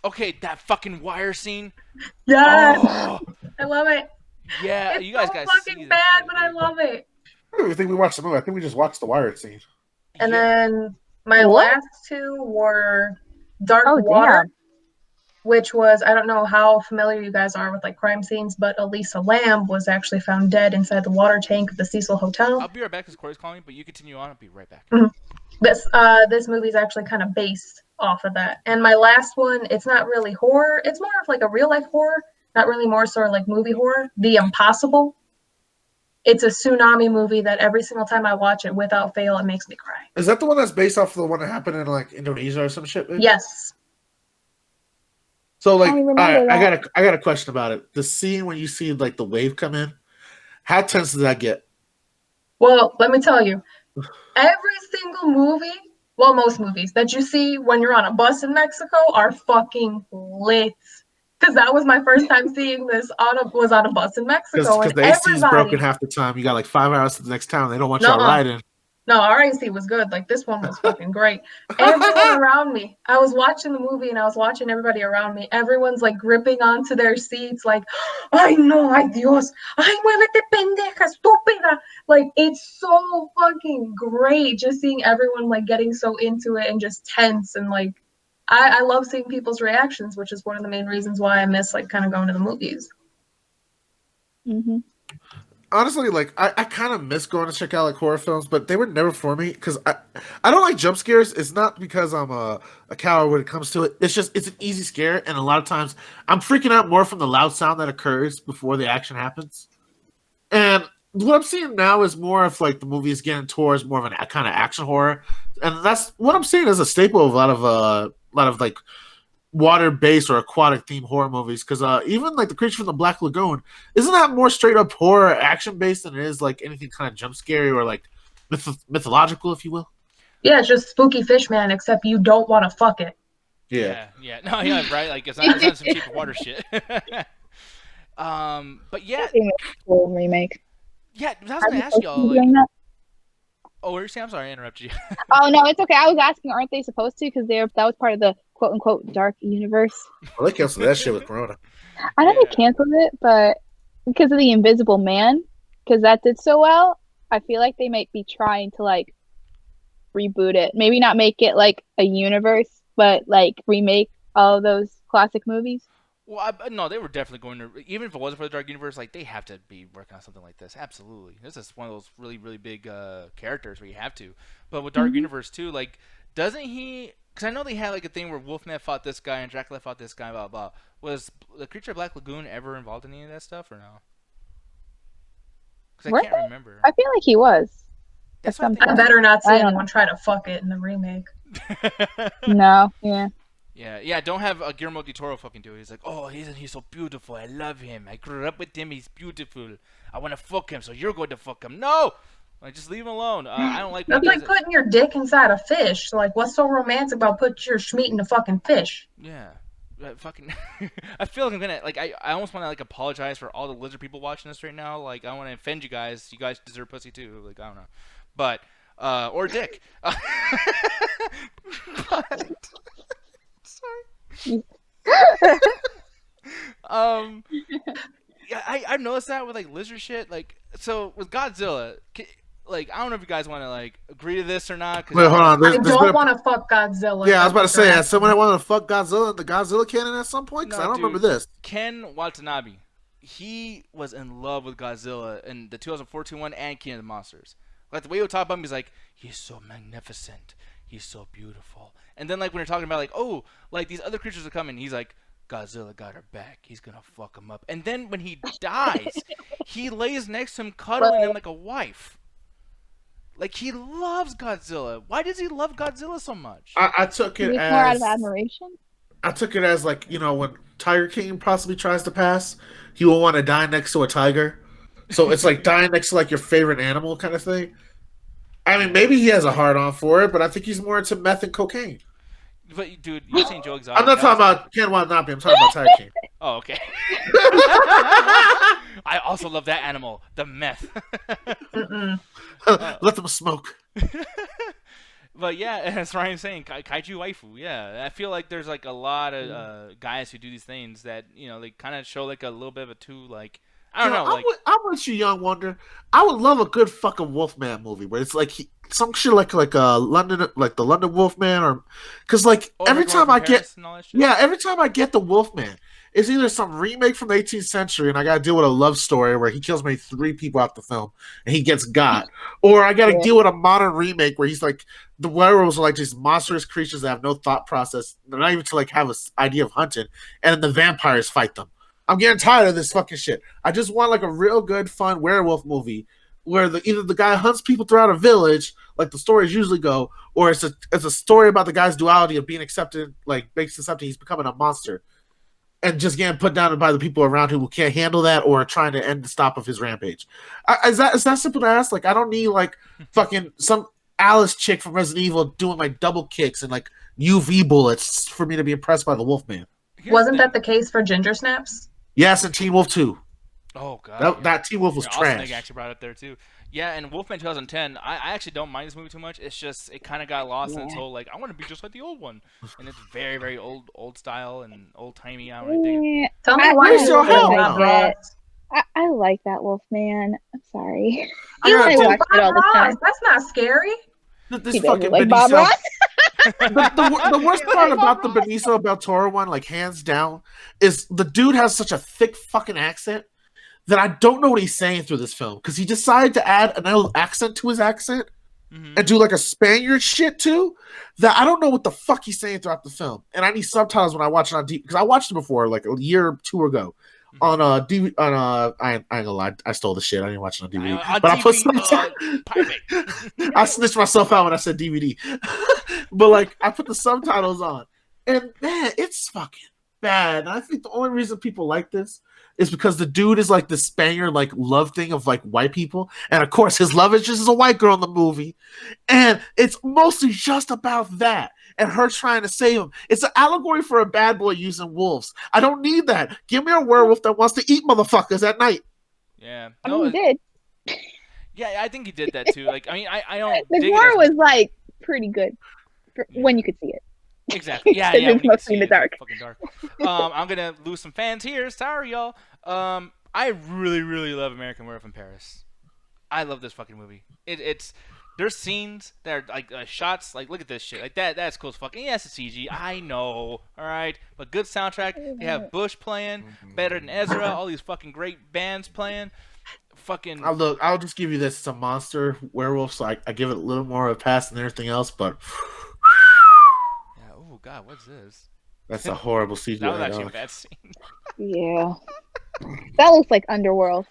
A: Okay, that fucking wire scene.
D: Yes,
A: Oh,
D: I love it.
A: yeah,
D: It's
A: you guys
D: so
A: got
D: fucking bad, but I love it.
B: I don't even think we watched the movie. I think we just watched the Wired scene.
D: And then my
C: What?
D: last two were Dark
C: Oh,
D: Water,
C: damn.
D: which was, I don't know how familiar you guys are with like crime scenes, but Elisa Lamb was actually found dead inside the water tank of the Cecil Hotel.
A: I'll be right back because Corey's calling me, but you continue on. I'll be right back.
D: This movie is actually kind of based off of that. And my last one, it's not really horror. It's more of like a real life horror, not really more sort of like movie horror. The Impossible. It's a tsunami movie that every single time I watch it, without fail, it makes me cry.
B: Is that the one that's based off of the one that happened in like Indonesia or some shit? Maybe?
D: Yes.
B: So like,
C: I
B: all
C: remember
B: right,
C: that.
B: I got a question about it. The scene when you see like the wave come in, how tense does that get?
D: Well, let me tell you, every single movie, well, most movies that you see when you're on a bus in Mexico are fucking lit. Because that was my first time seeing this on a bus in Mexico,
B: Because
D: and
B: the AC is broken
D: everybody.
B: half the time. You got like 5 hours to the next town. They don't want you to
D: Nuh-uh.
B: ride in.
D: No, our AC was good. Like this one was fucking great. Everyone around me, I was watching the movie and I was watching everybody around me. Everyone's like gripping onto their seats, like, ay no, ay Dios, ay muévete pendeja, estúpida. Like it's so fucking great just seeing everyone like getting so into it and just tense and like I love seeing people's reactions, which is one of the main reasons why I miss like kind of going to the movies.
C: Mm-hmm.
B: Honestly, like I kind of miss going to check out like horror films, but they were never for me because I don't like jump scares. It's not because I'm a coward when it comes to it. It's just it's an easy scare, and a lot of times I'm freaking out more from the loud sound that occurs before the action happens. And what I'm seeing now is more of like the movie is getting towards more of an kind of action horror, and that's what I'm seeing as a staple of a lot of like water-based or aquatic themed horror movies. Because even like the Creature from the Black Lagoon, isn't that more straight up horror action based than it is like anything kind of jump scary or like mythological, if you will?
D: Yeah, it's just spooky fish man, except you don't want to fuck it.
A: Yeah. No, yeah, right. Like it's not some cheap water shit. But yeah,
C: I think it's a cool remake.
A: yeah. I was
C: Are
A: gonna
C: they
A: ask
C: supposed to
A: y'all.
C: be doing
A: Like,
C: that?
A: oh, what are you saying? I'm sorry, I interrupted you.
C: Oh no, it's okay. I was asking, aren't they supposed to? Because that was part of the quote unquote dark universe.
B: Well, they canceled that shit with Corona.
C: I know
A: Yeah.
C: they canceled it, but because of the Invisible Man, because that did so well, I feel like they might be trying to like reboot it. Maybe not make it like a universe, but like remake all of those classic movies.
A: Well, no, they were definitely going to. Even if it wasn't for the Dark Universe, like they have to be working on something like this. Absolutely, this is one of those really, really big characters where you have to. But with Dark Universe too, like Doesn't he? Because I know they had like a thing where Wolfman fought this guy and Dracula fought this guy. Blah blah. Was the creature of Black Lagoon ever involved in any of that stuff or no? Because I can't remember.
C: I feel like he was.
A: That's what
D: I better not see anyone try to fuck it in the remake.
C: No, yeah.
A: Yeah. Don't have Guillermo del Toro fucking do it. He's like, oh, he's so beautiful. I love him. I grew up with him. He's beautiful. I want to fuck him, so you're going to fuck him. No, like just leave him alone. I don't like.
D: That's like putting your dick inside a fish. Like, what's so romantic about putting your schmeat in a fucking fish?
A: Yeah. Fucking I feel like I'm gonna like I almost want to like apologize for all the lizard people watching this right now. Like I want to offend you guys. You guys deserve pussy too. Like I don't know, but or dick. But, sorry. Yeah, I've noticed that with like lizard shit. Like so with Godzilla. Like I don't know if you guys want to like agree to this or not.
B: Wait, hold on.
D: I don't want to fuck Godzilla.
B: Yeah, I was about to say, has someone wanted to fuck Godzilla in the Godzilla canon at some point? Because I don't remember this.
A: Ken Watanabe, he was in love with Godzilla in the 2014 one and King of the Monsters. Like the way he would talk about him, he's like, he's so magnificent, he's so beautiful. And then like when you're talking about like, oh, like these other creatures are coming, he's like, Godzilla got her back. He's gonna fuck him up. And then when he dies, he lays next to him, cuddling him like a wife. Like he loves Godzilla. Why does he love Godzilla so much?
B: I took it as
C: more out of admiration.
B: I took it as like, you know, when Tiger King possibly tries to pass, he will want to die next to a tiger. So it's like dying next to like your favorite animal kind of thing. I mean, maybe he has a hard on for it, but I think he's more into meth and cocaine.
A: But dude, you seen Joe Exotic?
B: I'm not talking about Ken Watanabe. I'm talking about Tiger King.
A: Oh, okay. I also love that animal, the meth.
B: Let them smoke.
A: But yeah, as Ryan's saying, kaiju waifu. Yeah, I feel like there's like a lot of guys who do these things that you know they kind of show like a little bit of a too like I don't know. Like
B: I'm with you, Young Wonder. I would love a good fucking Wolfman movie where it's like some shit like London, like the London Wolfman, or because like every time I get the Wolfman, it's either some remake from the 18th century and I gotta deal with a love story where he kills maybe 3 people out the film and he gets got, or I gotta deal with a modern remake where he's like the werewolves are like these monstrous creatures that have no thought process, they're not even to like have an idea of hunting, and then the vampires fight them. I'm getting tired of this fucking shit. I just want like a real good, fun werewolf movie where either the guy hunts people throughout a village, like the stories usually go, or it's a story about the guy's duality of being accepted, like makes accepted he's becoming a monster, and just getting put down by the people around him who can't handle that or trying to end the stop of his rampage. Is that simple to ask? Like I don't need like fucking some Alice chick from Resident Evil doing like double kicks and like UV bullets for me to be impressed by the Wolfman.
D: Wasn't that the case for Ginger Snaps?
B: Yes, and Teen Wolf 2.
A: Oh god,
B: that Teen Wolf was trash.
A: Actually brought it up there too. Yeah, and Wolfman 2010. I actually don't mind this movie too much. It's just it kind of got lost in its whole like I want to be just like the old one, and it's very very old style and old timey. I don't really dig it.
D: Tell me why
B: your hell no.
C: I like that Wolfman. I'm sorry.
D: You
C: I watch it all the time.
D: That's not scary.
B: This fucking like
C: Bob Ross.
B: the worst part about the Benicio del Toro one, like hands down, is the dude has such a thick fucking accent that I don't know what he's saying through this film because he decided to add another accent to his accent and do like a Spaniard shit too. That I don't know what the fuck he's saying throughout the film, and I need subtitles when I watch it on DVD because I watched it before like a year or 2 ago. On DVD, I ain't gonna lie, I stole the shit. I didn't watch it on DVD, but I put I snitched myself out when I said DVD. But like, I put the subtitles on, and man, it's fucking bad. And I think the only reason people like this is because the dude is like the Spaniard like love thing of like white people, and of course his love interest is a white girl in the movie, and it's mostly just about that. And her trying to save him. It's an allegory for a bad boy using wolves. I don't need that. Give me a werewolf that wants to eat motherfuckers at night.
A: Yeah.
C: I mean, he did.
A: Yeah, I think he did that too. Like, I mean, I don't.
C: The gore was like pretty good when you could see it.
A: Exactly. Yeah, yeah.
C: It's mostly in the dark.
A: Fucking dark. I'm gonna lose some fans here. Sorry, y'all. I really, really love American Werewolf in Paris. I love this fucking movie. It's. There's scenes that are like shots. Like, look at this shit. Like that. That's cool as fucking. Yes, it's CG. I know. All right, but good soundtrack. They have Bush playing, Better Than Ezra. All these fucking great bands playing. Fucking.
B: I'll just give you this. It's a monster werewolf, so I give it a little more of a pass than everything else. But
A: God, what's this?
B: That's a horrible
A: That was
B: CGI
A: actually a
B: dog.
A: bad scene.
C: Yeah. That looks like Underworld.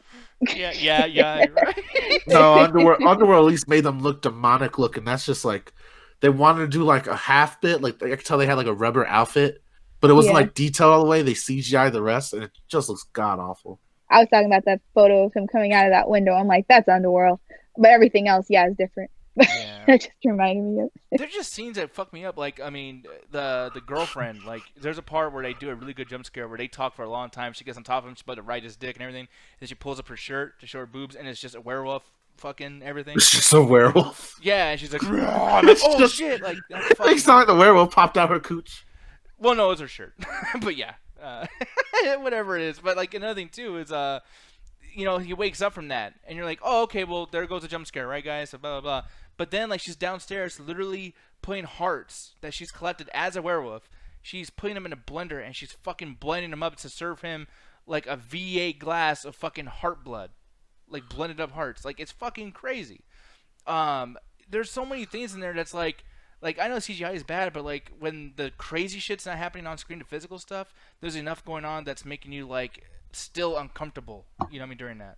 A: Yeah, you're right.
B: No, Underworld at least made them look demonic looking. That's just like they wanted to do like a half bit. Like I could tell they had like a rubber outfit, but it wasn't
C: Yeah.
B: like detailed all the way. They CGI the rest, and it just looks god awful.
C: I was talking about that photo of him coming out of that window. I'm like, that's Underworld. But everything else, yeah, is different.
A: Yeah.
C: That just reminded me of it.
A: There's just scenes that fuck me up. Like, I mean, the girlfriend. Like, there's a part where they do a really good jump scare where they talk for a long time. She gets on top of him, she's about to ride his dick and everything. And then she pulls up her shirt to show her boobs, and it's just a werewolf fucking everything.
B: It's just a werewolf.
A: Yeah, and she's like, oh
B: just-
A: shit! Like, that's
B: It's
A: fucking...
B: not like the werewolf popped out her cooch.
A: Well, no, it's her shirt. But yeah, whatever it is. But like another thing too is he wakes up from that, and you're like, oh, okay, well, there goes a jump scare, right, guys? So blah blah blah. But then like she's downstairs, literally putting hearts that she's collected as a werewolf. She's putting them in a blender, and she's fucking blending them up to serve him like a V8 glass of fucking heart blood, like blended up hearts. Like it's fucking crazy. There's so many things in there that's like I know CGI is bad, but like when the crazy shit's not happening on screen, the physical stuff, there's enough going on that's making you like still uncomfortable. You know what I mean? During that,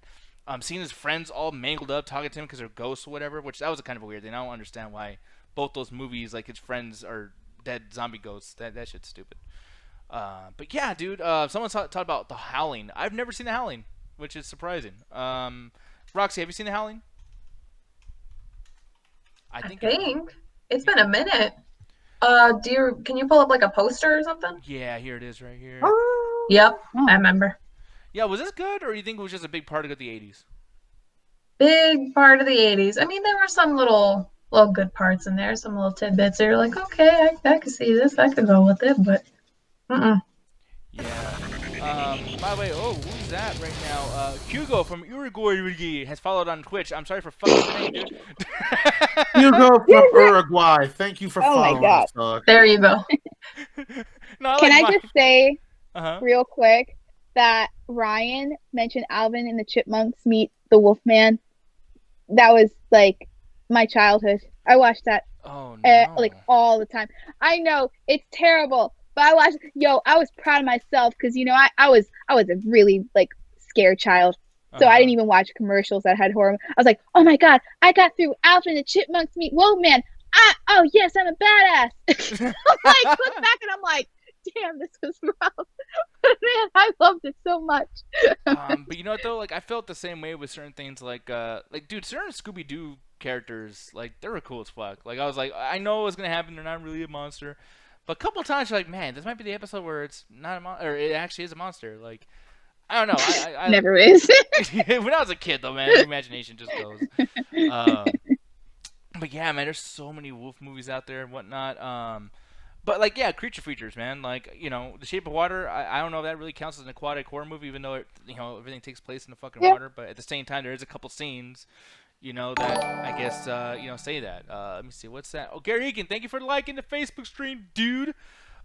A: seeing his friends all mangled up, talking to him because they're ghosts or whatever, which that was a kind of a weird thing. I don't understand why both those movies, like his friends are dead zombie ghosts. That shit's stupid. But yeah, dude. Someone talked about The Howling. I've never seen The Howling, which is surprising. Roxy, have you seen The Howling?
D: I think it's been a minute. Can you pull up like a poster or something?
A: Yeah, here it is, right here.
D: Yep, I remember.
A: Yeah, was this good, or do you think it was just a big part of the 80s?
D: Big part of the 80s. I mean, there were some little good parts in there, some little tidbits. You're like, okay, I could see this, I could go with it, but
A: Yeah. By the way, who's that right now? Hugo from Uruguay has followed on Twitch. I'm sorry for fucking your name, dude.
B: Hugo from Uruguay. Thank you for following
C: God.
B: us, dog.
D: there you go.
A: No,
C: Can I just say
A: Uh-huh.
C: real quick that Ryan mentioned Alvin and the Chipmunks meet the Wolfman? That was like my childhood. I watched that
A: Oh no.
C: like all the time. I know it's terrible, but I watched. I was proud of myself because I was a really like scared child, so I didn't even watch commercials that had horror. I was like, oh my god, I got through Alvin and the Chipmunks meet Wolfman. Oh yes, I'm a badass. I'm like, look back and I'm like, damn, this was rough. But man, I loved it so much.
A: But you know what though? Like I felt the same way with certain things. Like dude, certain Scooby Doo characters, like they were cool as fuck. Like I was like, I know what's gonna happen. They're not really a monster. But a couple of times you're like, man, this might be the episode where it's not a monster, or it actually is a monster. Like I don't know. I
C: Never is.
A: when I was a kid though, man, your imagination just goes. But yeah, man, there's so many wolf movies out there and whatnot. But like, yeah, creature features, man. Like, The Shape of Water. I don't know if that really counts as an aquatic horror movie, even though everything takes place in the fucking water. But at the same time, there is a couple scenes, that I guess say that. Let me see, what's that? Oh, Gary Egan, thank you for liking the Facebook stream, dude.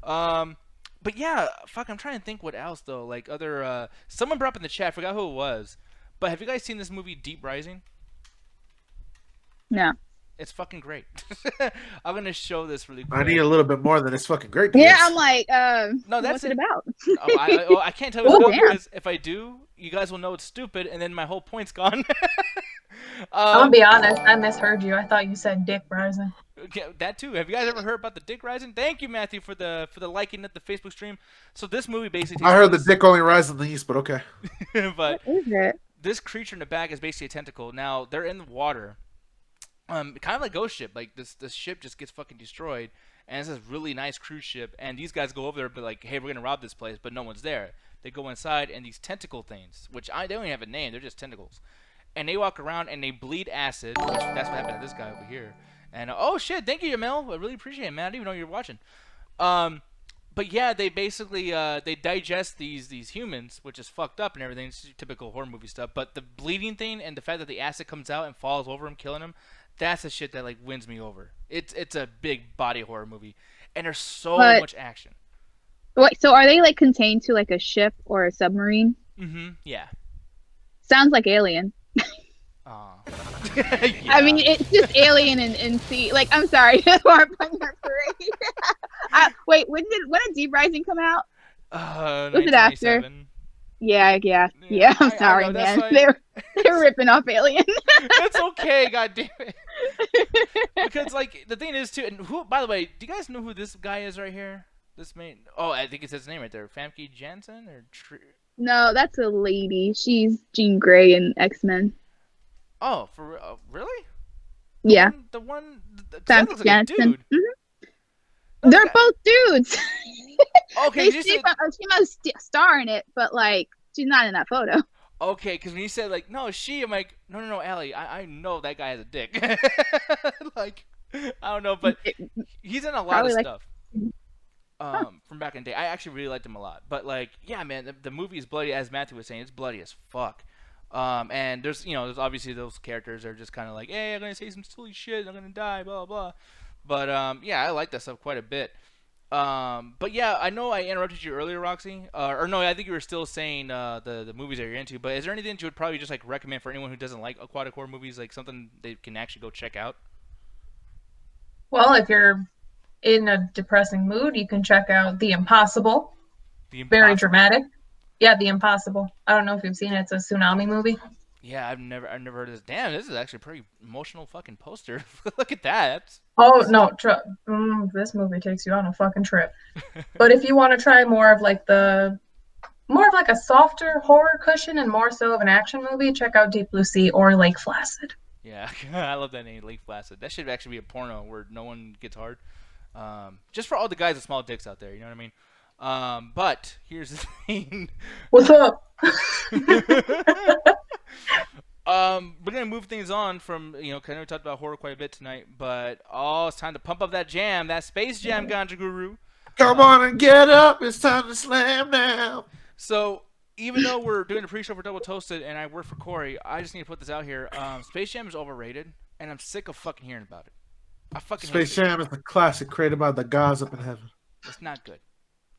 A: But yeah, fuck, I'm trying to think what else though. Like other, someone brought up in the chat, I forgot who it was. But have you guys seen this movie Deep Rising?
C: No.
A: It's fucking great. I'm gonna show this really quick.
B: I need a little bit more than it's fucking great.
C: Yeah, I'm like,
A: no, that's
C: what's it about?
A: I can't tell you what's about because if I do, you guys will know it's stupid, and then my whole point's gone.
D: I'm gonna be honest, I misheard you. I thought you said Dick Rising.
A: That too. Have you guys ever heard about the Dick Rising? Thank you, Matthew, for the liking at the Facebook stream. So this movie basically.
B: I heard the dick only rises in the east, but okay.
A: But
C: what is it?
A: This creature in the back is basically a tentacle. Now they're in the water. Kind of like Ghost Ship. Like this ship just gets fucking destroyed, and it's this really nice cruise ship. And these guys go over there, and be like, "Hey, we're gonna rob this place," but no one's there. They go inside, and these tentacle things, which they don't even have a name, they're just tentacles, and they walk around and they bleed acid. Which that's what happened to this guy over here. And oh shit, thank you, Jamel. I really appreciate it, man. I didn't even know you were watching. But yeah, they basically they digest these humans, which is fucked up and everything. It's typical horror movie stuff. But the bleeding thing and the fact that the acid comes out and falls over him, killing him. That's the shit that like wins me over. It's a big body horror movie, and there's so much action.
C: Wait, so are they like contained to like a ship or a submarine?
A: Mm-hmm. Yeah.
C: Sounds like Alien.
A: Aw.
C: I mean, it's just Alien and C. Like, I'm sorry, War upon your parade. Wait, when did Deep Rising come out? Was it after?
A: 1997.
C: Yeah. I'm sorry,
A: know,
C: man.
A: why...
C: They're ripping off Alien.
A: It's okay, goddamn it. Because like the thing is too, and who? By the way, do you guys know who this guy is right here? This main. Oh, I think it says his name right there. Famke Janssen or.
C: No, that's a lady. She's Jean Grey in X-Men.
A: Oh, for really?
C: Yeah.
A: The one.
C: Famke
A: looks like
C: Janssen.
A: a dude.
C: Mm-hmm. They're both dudes.
A: Okay,
C: she must star in it, but like she's not in that photo.
A: Okay, because when you said like no, I'm like no, Allie, I know that guy has a dick. Like I don't know, but he's in a lot of stuff. From back in the day, I actually really liked him a lot. But like, yeah, man, the movie is bloody, as Matthew was saying, it's bloody as fuck. And there's obviously those characters are just kind of like, hey, I'm gonna say some silly shit, I'm gonna die, blah blah. But yeah, I like that stuff quite a bit. But yeah, I know I interrupted you earlier, Roxy. Or no, I think you were still saying the movies that you're into. But is there anything that you would probably just like recommend for anyone who doesn't like aquatic horror movies, like something they can actually go check out?
D: Well, if you're in a depressing mood, you can check out The Impossible. Very dramatic. Yeah, The Impossible. I don't know if you've seen it. It's a tsunami movie.
A: Yeah, I've never heard of this. Damn, this is actually a pretty emotional fucking poster. Look at that.
D: Oh no, this movie takes you on a fucking trip. But if you want to try more of like a softer horror cushion and more so of an action movie, check out Deep Blue Sea or Lake Placid.
A: Yeah, I love that name, Lake Placid. That should actually be a porno where no one gets hard. Just for all the guys with small dicks out there, you know what I mean? But here's the thing.
D: What's up?
A: We're gonna move things on from kind of we talked about horror quite a bit tonight, but it's time to pump up that jam, that Space Jam, Ganja Guru.
B: Come on and get up! It's time to slam now.
A: So even though we're doing a pre-show for Double Toasted and I work for Corey, I just need to put this out here. Space Jam is overrated, and I'm sick of fucking hearing about it. I fucking
B: Space Jam is the classic created by the gods up in heaven.
A: It's not good.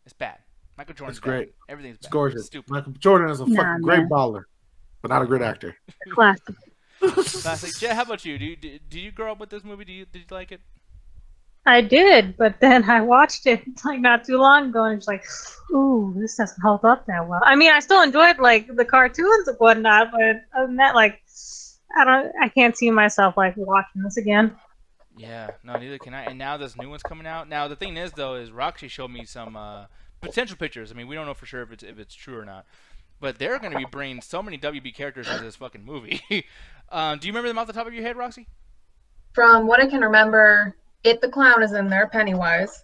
A: It's bad. Michael Jordan's
B: It's great.
A: Bad. Everything's bad.
B: It's gorgeous.
A: It's stupid.
B: Michael Jordan is a fucking great baller, but not a great actor.
C: Classic.
A: Classic. Jet, how about you? Did you grow up with this movie? Did you like it?
E: I did, but then I watched it like not too long ago, and it's like, ooh, this doesn't hold up that well. I mean, I still enjoyed like the cartoons and whatnot, but other than that, like, I can't see myself like watching this again.
A: Yeah, no, neither can I. And now this new one's coming out. Now the thing is, though, is Roxy showed me some potential pictures. I mean, we don't know for sure if it's true or not, but they're going to be bringing so many WB characters into this fucking movie. Do you remember them off the top of your head, Roxy?
D: From what I can remember, It the Clown is in there, Pennywise.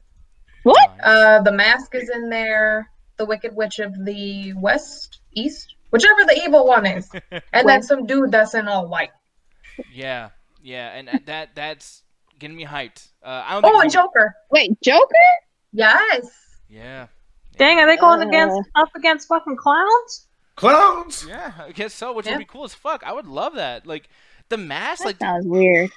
C: What?
D: The Mask is in there. The Wicked Witch of the East, whichever the evil one is, and then some dude that's in all white.
A: Yeah, and that's getting me hyped.
D: And Joker.
C: Wait, Joker?
D: Yes.
A: Yeah.
E: Dang, are they going up against fucking clowns?
B: Clowns.
A: Yeah, I guess so. Which would be cool as fuck. I would love that. Like the mask.
C: That sounds weird.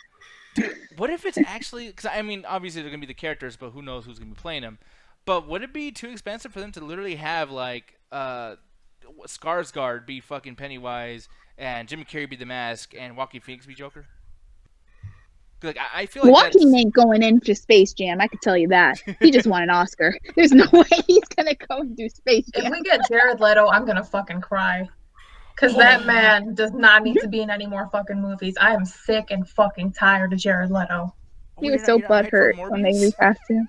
A: Dude, what if it's actually? Because I mean, obviously they're gonna be the characters, but who knows who's gonna be playing them? But would it be too expensive for them to literally have like Skarsgård be fucking Pennywise and Jim Carrey be the Mask and Joaquin Phoenix be Joker? Like I feel like
C: Joaquin ain't going in for Space Jam. I could tell you that. He just won an Oscar. There's no way he's gonna go and do Space Jam.
D: If we get Jared Leto, I'm gonna fucking cry. Because that man does not need to be in any more fucking movies. I am sick and fucking tired of Jared Leto.
C: He was so butthurt when they recast him.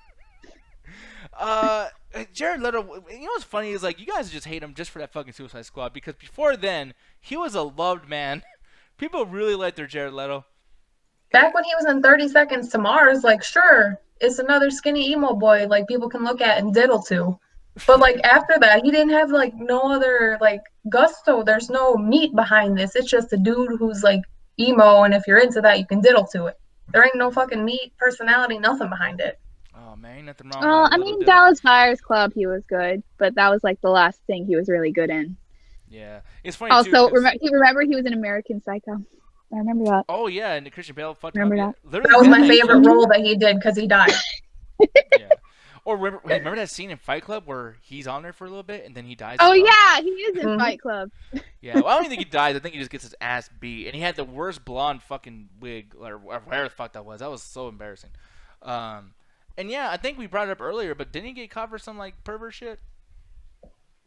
A: Jared Leto, you know what's funny is like you guys just hate him just for that fucking Suicide Squad because before then he was a loved man. People really liked their Jared Leto.
D: Back when he was in 30 Seconds to Mars, like sure, it's another skinny emo boy like people can look at and diddle to. But like after that, he didn't have like no other like gusto. There's no meat behind this. It's just a dude who's like emo, and if you're into that, you can diddle to it. There ain't no fucking meat, personality, nothing behind it.
A: Oh man, ain't nothing wrong.
C: Oh, I mean, Dallas Buyers Club, he was good, but that was like the last thing he was really good in.
A: Yeah, it's funny.
C: Also, remember he was in American Psycho. I remember that.
A: Oh yeah, and Christian Bale fucking
C: remember that.
D: That was my favorite role that he did because he died.
A: Yeah. Or remember that scene in Fight Club where he's on there for a little bit and then he dies?
C: Oh
A: as well?
C: yeah, he is in
D: Mhm.
C: Fight Club.
A: Yeah, well, I don't even think he dies. I think he just gets his ass beat, and he had the worst blonde fucking wig or whatever the fuck that was. That was so embarrassing. And yeah, I think we brought it up earlier, but didn't he get caught for some like pervert shit?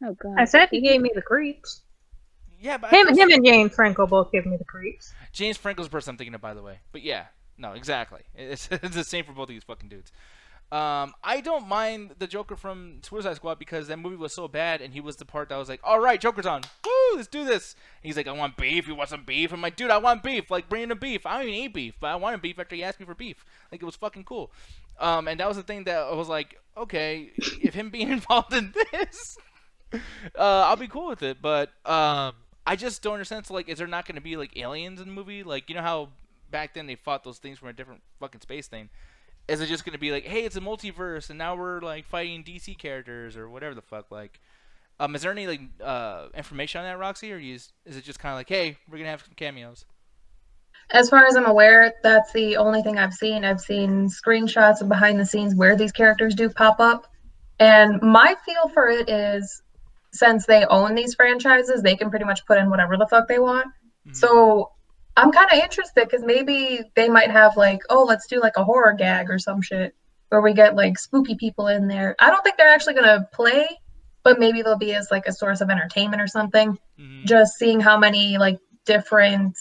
C: Oh god.
E: I said he gave me the creeps.
A: Yeah, but
E: Him and James Franco both give me the creeps.
A: James Franco's the person I'm thinking of, by the way. But yeah, no, exactly. It's the same for both of these fucking dudes. I don't mind the Joker from Suicide Squad because that movie was so bad, and he was the part that was like, all right, Joker's on. Woo, let's do this. And he's like, I want beef. You want some beef? I'm like, dude, I want beef. Like, bring in the beef. I don't even eat beef, but I wanted beef after he asked me for beef. Like, it was fucking cool. And that was the thing that I was like, okay, if him being involved in this, I'll be cool with it. But I just don't understand. So, like, is there not going to be, like, aliens in the movie? Like, you know how back then they fought those things from a different fucking space thing? Is it just going to be like, hey, it's a multiverse, and now we're, like, fighting DC characters or whatever the fuck? Like, is there any, like, information on that, Roxy? Or is it just kind of like, hey, we're going to have some cameos?
D: As far as I'm aware, that's the only thing I've seen. I've seen screenshots of behind the scenes where these characters do pop up. And my feel for it is, since they own these franchises, they can pretty much put in whatever the fuck they want.
A: Mm-hmm.
D: So I'm kind of interested because maybe they might have like, oh, let's do like a horror gag or some shit where we get like spooky people in there. I don't think they're actually going to play, but maybe they'll be as like a source of entertainment or something.
A: Mm-hmm.
D: Just seeing how many like different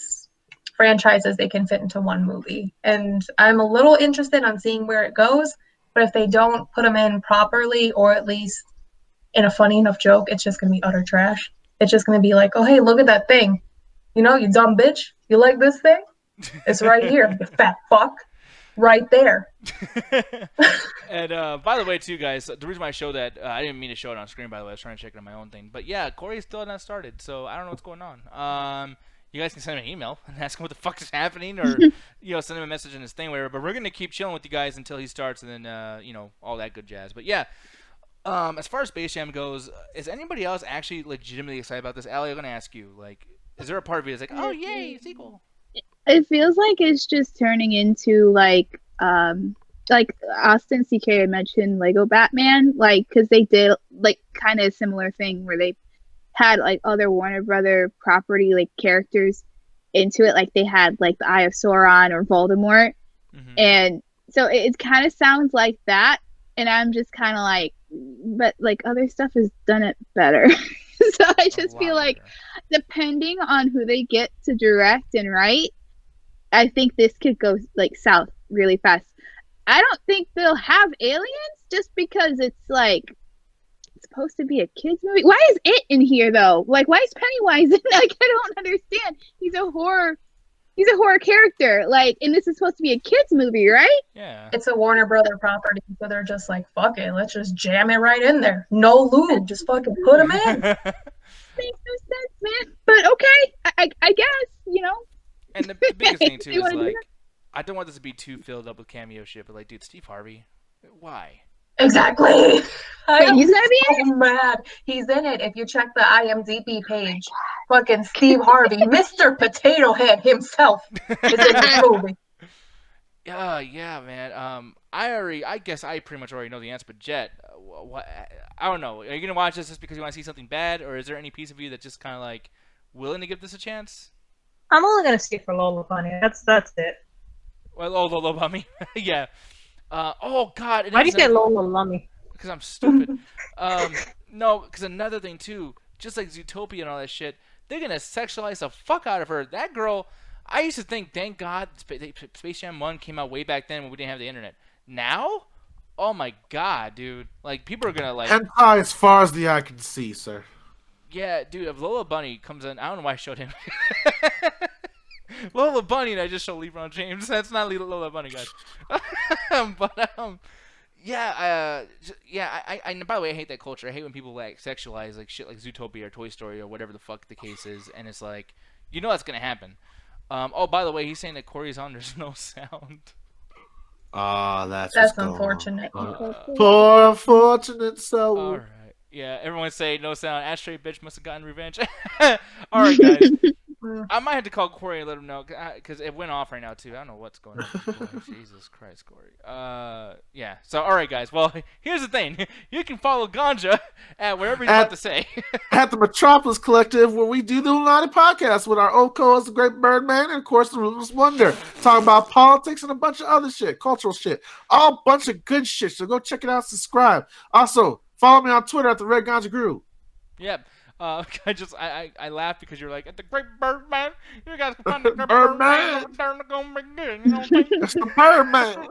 D: franchises they can fit into one movie. And I'm a little interested on seeing where it goes, but if they don't put them in properly or at least in a funny enough joke, it's just going to be utter trash. It's just going to be like, oh, hey, look at that thing. You know, you dumb bitch. You like this thing? It's right here, you fat fuck. Right there.
A: And by the way, too, guys, the reason why I showed that, I didn't mean to show it on screen, by the way. I was trying to check it on my own thing. But yeah, Corey's still not started, so I don't know what's going on. You guys can send him an email and ask him what the fuck is happening, or send him a message in his thing, whatever. But we're gonna keep chilling with you guys until he starts, and then all that good jazz. But yeah, as far as Space Jam goes, is anybody else actually legitimately excited about this? Allie, I'm gonna ask you, like, is there a part of you that's like, oh yay, sequel?
C: It feels like it's just turning into like Austin CK had mentioned Lego Batman, like, because they did like kind of a similar thing where they had like other Warner Brother property like characters into it, like they had like the Eye of Sauron or Voldemort, and so it kind of sounds like that, and I'm just kind of like, but like other stuff has done it better. So I just feel like depending on who they get to direct and write, I think this could go like south really fast. I don't think they'll have aliens just because it's like it's supposed to be a kids movie. Why is it in here though? Like, why is Pennywise in? Like, I don't understand. He's a horror character. Like, and this is supposed to be a kids movie, right?
A: Yeah.
D: It's a Warner Brother property, so they're just like, fuck it, let's just jam it right in there. No lube, just fucking put them in.
C: Makes no sense, man. But okay, I guess,
A: And the biggest thing too
C: You
A: is
C: wanna do
A: like,
C: that?
A: I don't want this to be too filled up with cameo shit, but like, dude, Steve Harvey, why?
D: Exactly.
C: Wait, he's gonna be in it?
D: so mad. He's in it. If you check the IMDb page, fucking Steve Harvey, Mr. Potato Head himself, is in this movie.
A: Yeah, man. I guess I pretty much already know the answer, but Jet, what? I don't know. Are you gonna watch this just because you want to see something bad, or is there any piece of you that's just kind of like willing to give this a chance?
E: I'm only gonna see it for Lola Bunny. That's it.
A: Well, Lola Bunny, yeah. Oh God.
E: Why do you say Lola Lummy?
A: Because I'm stupid. No, because another thing too, just like Zootopia and all that shit, they're gonna sexualize the fuck out of her. That girl, I used to think, thank God, Space Jam 1 came out way back then when we didn't have the internet. Now, oh my God, dude, like people are gonna like.
B: Hentai as far as the eye can see, sir.
A: Yeah, dude, if Lola Bunny comes in, I don't know why I showed him. Lola Bunny, and I just showed LeBron James. That's not Lola Bunny, guys. Yeah, by the way, I hate that culture. I hate when people like sexualize like shit like Zootopia or Toy Story or whatever the fuck the case is, and it's like, that's gonna happen. Oh, by the way, he's saying that Corey's on. There's no sound.
B: That's
D: unfortunate.
B: Poor unfortunate soul.
A: All right. Yeah, everyone say no sound. Ashtray bitch must have gotten revenge. All right, guys. I might have to call Corey and let him know because it went off right now too. I don't know what's going on. Boy, Jesus Christ, Corey. Yeah. So all right, guys. Well, here's the thing. You can follow Ganja at whatever he's about to say.
B: At the Metropolis Collective, where we do the Illuminati podcast with our old co-host, the Great Birdman, and of course the Ruthless Wonder, talking about politics and a bunch of other shit, cultural shit, all bunch of good shit. So go check it out, subscribe. Also, follow me on Twitter at the Red Ganja Guru.
A: Yep. I laughed because you're like, at the Great Birdman, you guys can find the Great Birdman.
B: It's the Birdman.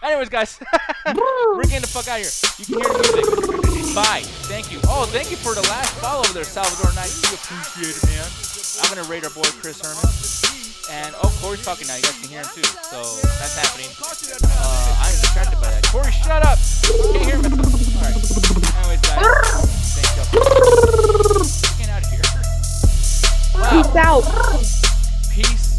A: Anyways, guys, we're getting the fuck out of here. You can hear the music. Bye. Thank you. Oh, thank you for the last follow there, Salvador Knight. We appreciate it, man. I'm going to rate our boy Chris Herman. And, Corey's talking now. You guys can hear him, too. So, that's happening. I'm distracted by that. Corey, shut up. You can't hear me. All right. Anyways, guys. Thank you. Get out of here. Wow.
C: Peace out.
A: Peace